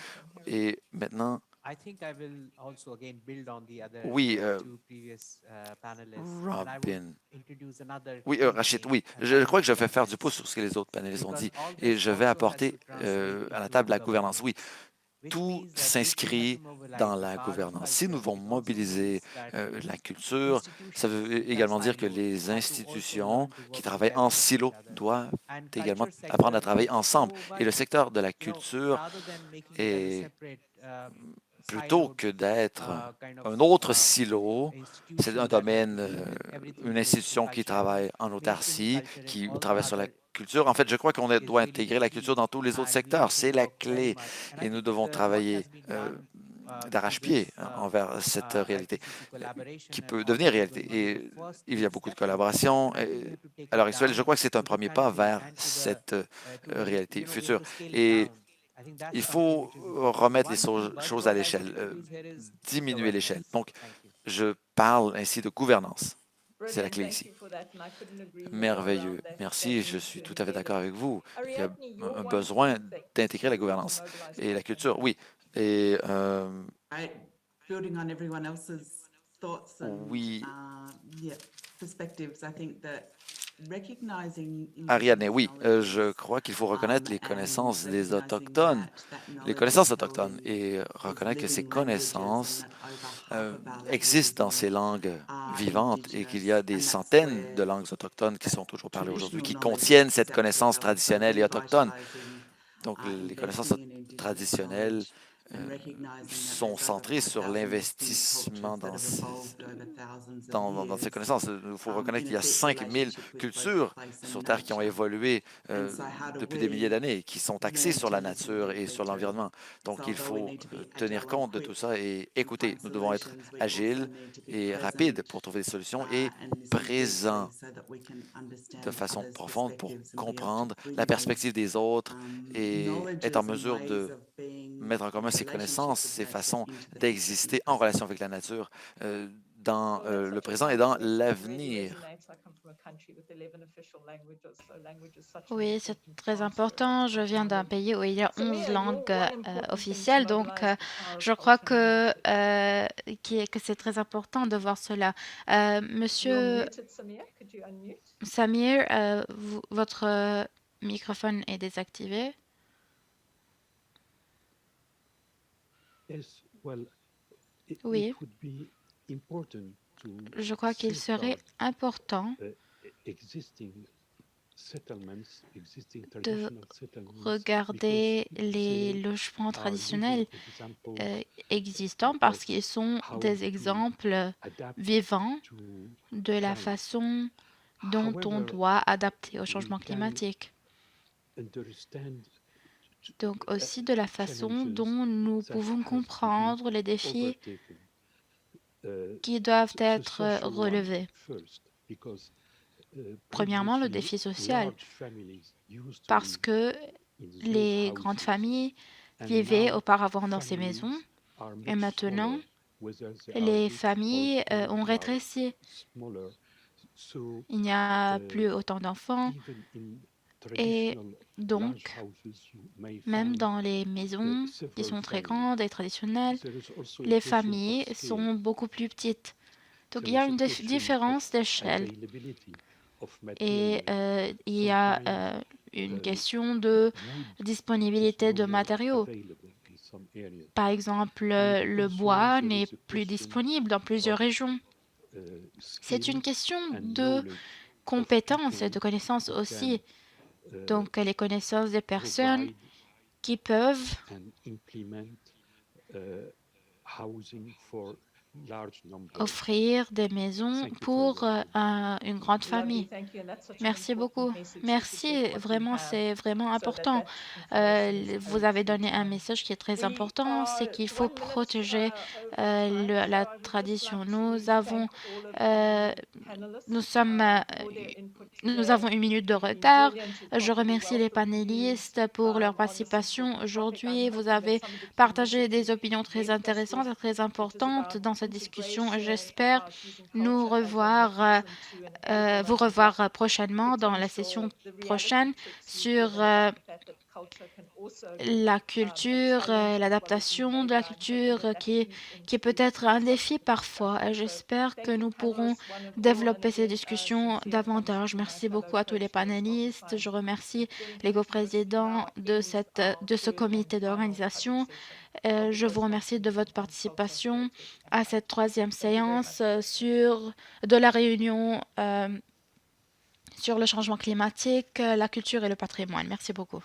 Et maintenant, oui, Robin. Oui, Rachid, oui. Je crois que je vais faire du pouce sur ce que les autres panélistes ont dit et je vais apporter à la table la gouvernance. Oui, tout s'inscrit dans la gouvernance. Si nous devons mobiliser la culture, ça veut également dire que les institutions qui travaillent en silo doivent également apprendre à travailler ensemble. Et le secteur de la culture est plutôt que d'être un autre silo, c'est un domaine, une institution qui travaille en autarcie, qui travaille sur la culture. En fait, je crois qu'on doit intégrer la culture dans tous les autres secteurs. C'est la clé. Et nous devons travailler d'arrache-pied envers cette réalité qui peut devenir réalité. Et il y a beaucoup de collaboration. À l'heure actuelle, je crois que c'est un premier pas vers cette réalité future. Et il faut remettre les choses à l'échelle, diminuer l'échelle. Donc, je parle ainsi de gouvernance. C'est la clé ici. Merveilleux. Merci, je suis tout à fait d'accord avec vous. Il y a un besoin d'intégrer la gouvernance et la culture, oui. Et oui. Ariane, oui, je crois qu'il faut reconnaître les connaissances des Autochtones, les connaissances autochtones, et reconnaître que ces connaissances existent dans ces langues vivantes et qu'il y a des centaines de langues autochtones qui sont toujours parlées aujourd'hui, qui contiennent cette connaissance traditionnelle et autochtone. Donc, les connaissances traditionnelles sont centrés sur l'investissement dans ces connaissances. Il faut reconnaître qu'il y a 5000 cultures sur Terre qui ont évolué depuis des milliers d'années, qui sont axées sur la nature et sur l'environnement. Donc, il faut tenir compte de tout ça et écouter. Nous devons être agiles et rapides pour trouver des solutions et présents de façon profonde pour comprendre la perspective des autres et être en mesure de mettre en commun ses connaissances, ses façons d'exister en relation avec la nature dans le présent et dans l'avenir. Oui, c'est très important. Je viens d'un pays où il y a 11 langues officielles, donc je crois que c'est très important de voir cela. Monsieur Samir, votre microphone est désactivé. Yes, well, Oui. it would be important to Je crois qu'il serait important existing settlements, existing de traditional settlements, regarder because les they logements are traditionnels living example existants parce qu'ils sont how des to exemples adapt vivants to de la climate. façon dont on However, doit adapter au we changement can climatique. understand Donc aussi de la façon challenges dont nous that pouvons has to be comprendre les défis overtaken. qui doivent The être social one relevés. first, because, Premièrement, le previously, défi social, large families used to parce live que in those les grandes houses, familles and vivaient now auparavant dans ces maisons families are et much maintenant, smaller, whether they are les rich or familles poor, ont they are rétréci. smaller. So, Il n'y a uh, plus autant d'enfants even in et traditional donc, large houses, you may même find dans les maisons qui several sont très families. grandes et traditionnelles, There is also a les question of familles scale. sont beaucoup plus petites. Donc, il There y a is a une question différence of d'échelle availability of et materials. il y a Sometimes une uh, question de wood is disponibilité no de longer matériaux. available in some areas. Par exemple, And le also bois there n'est is a plus question disponible dans plusieurs of régions. C'est skill une question and de knowledge of compétences et people de connaissances who aussi. can Donc, les connaissances des personnes provide qui peuvent and implement housing for large numbers. offrir des maisons Thank you for pour your attention. une grande famille. Merci beaucoup. Merci, vraiment, c'est vraiment important. Vous avez donné un message qui est très important, c'est qu'il faut protéger la tradition. Nous avons une minute de retard. Je remercie les panélistes pour leur participation aujourd'hui. Vous avez partagé des opinions très intéressantes et très importantes dans cette discussion. J'espère vous revoir prochainement dans la session prochaine sur la culture, l'adaptation de la culture qui peut être un défi parfois. Et j'espère que nous pourrons développer ces discussions davantage. Merci beaucoup à tous les panélistes. Je remercie les coprésidents de ce comité d'organisation. Je vous remercie de votre participation à cette troisième séance de la réunion sur le changement climatique, la culture et le patrimoine. Merci beaucoup.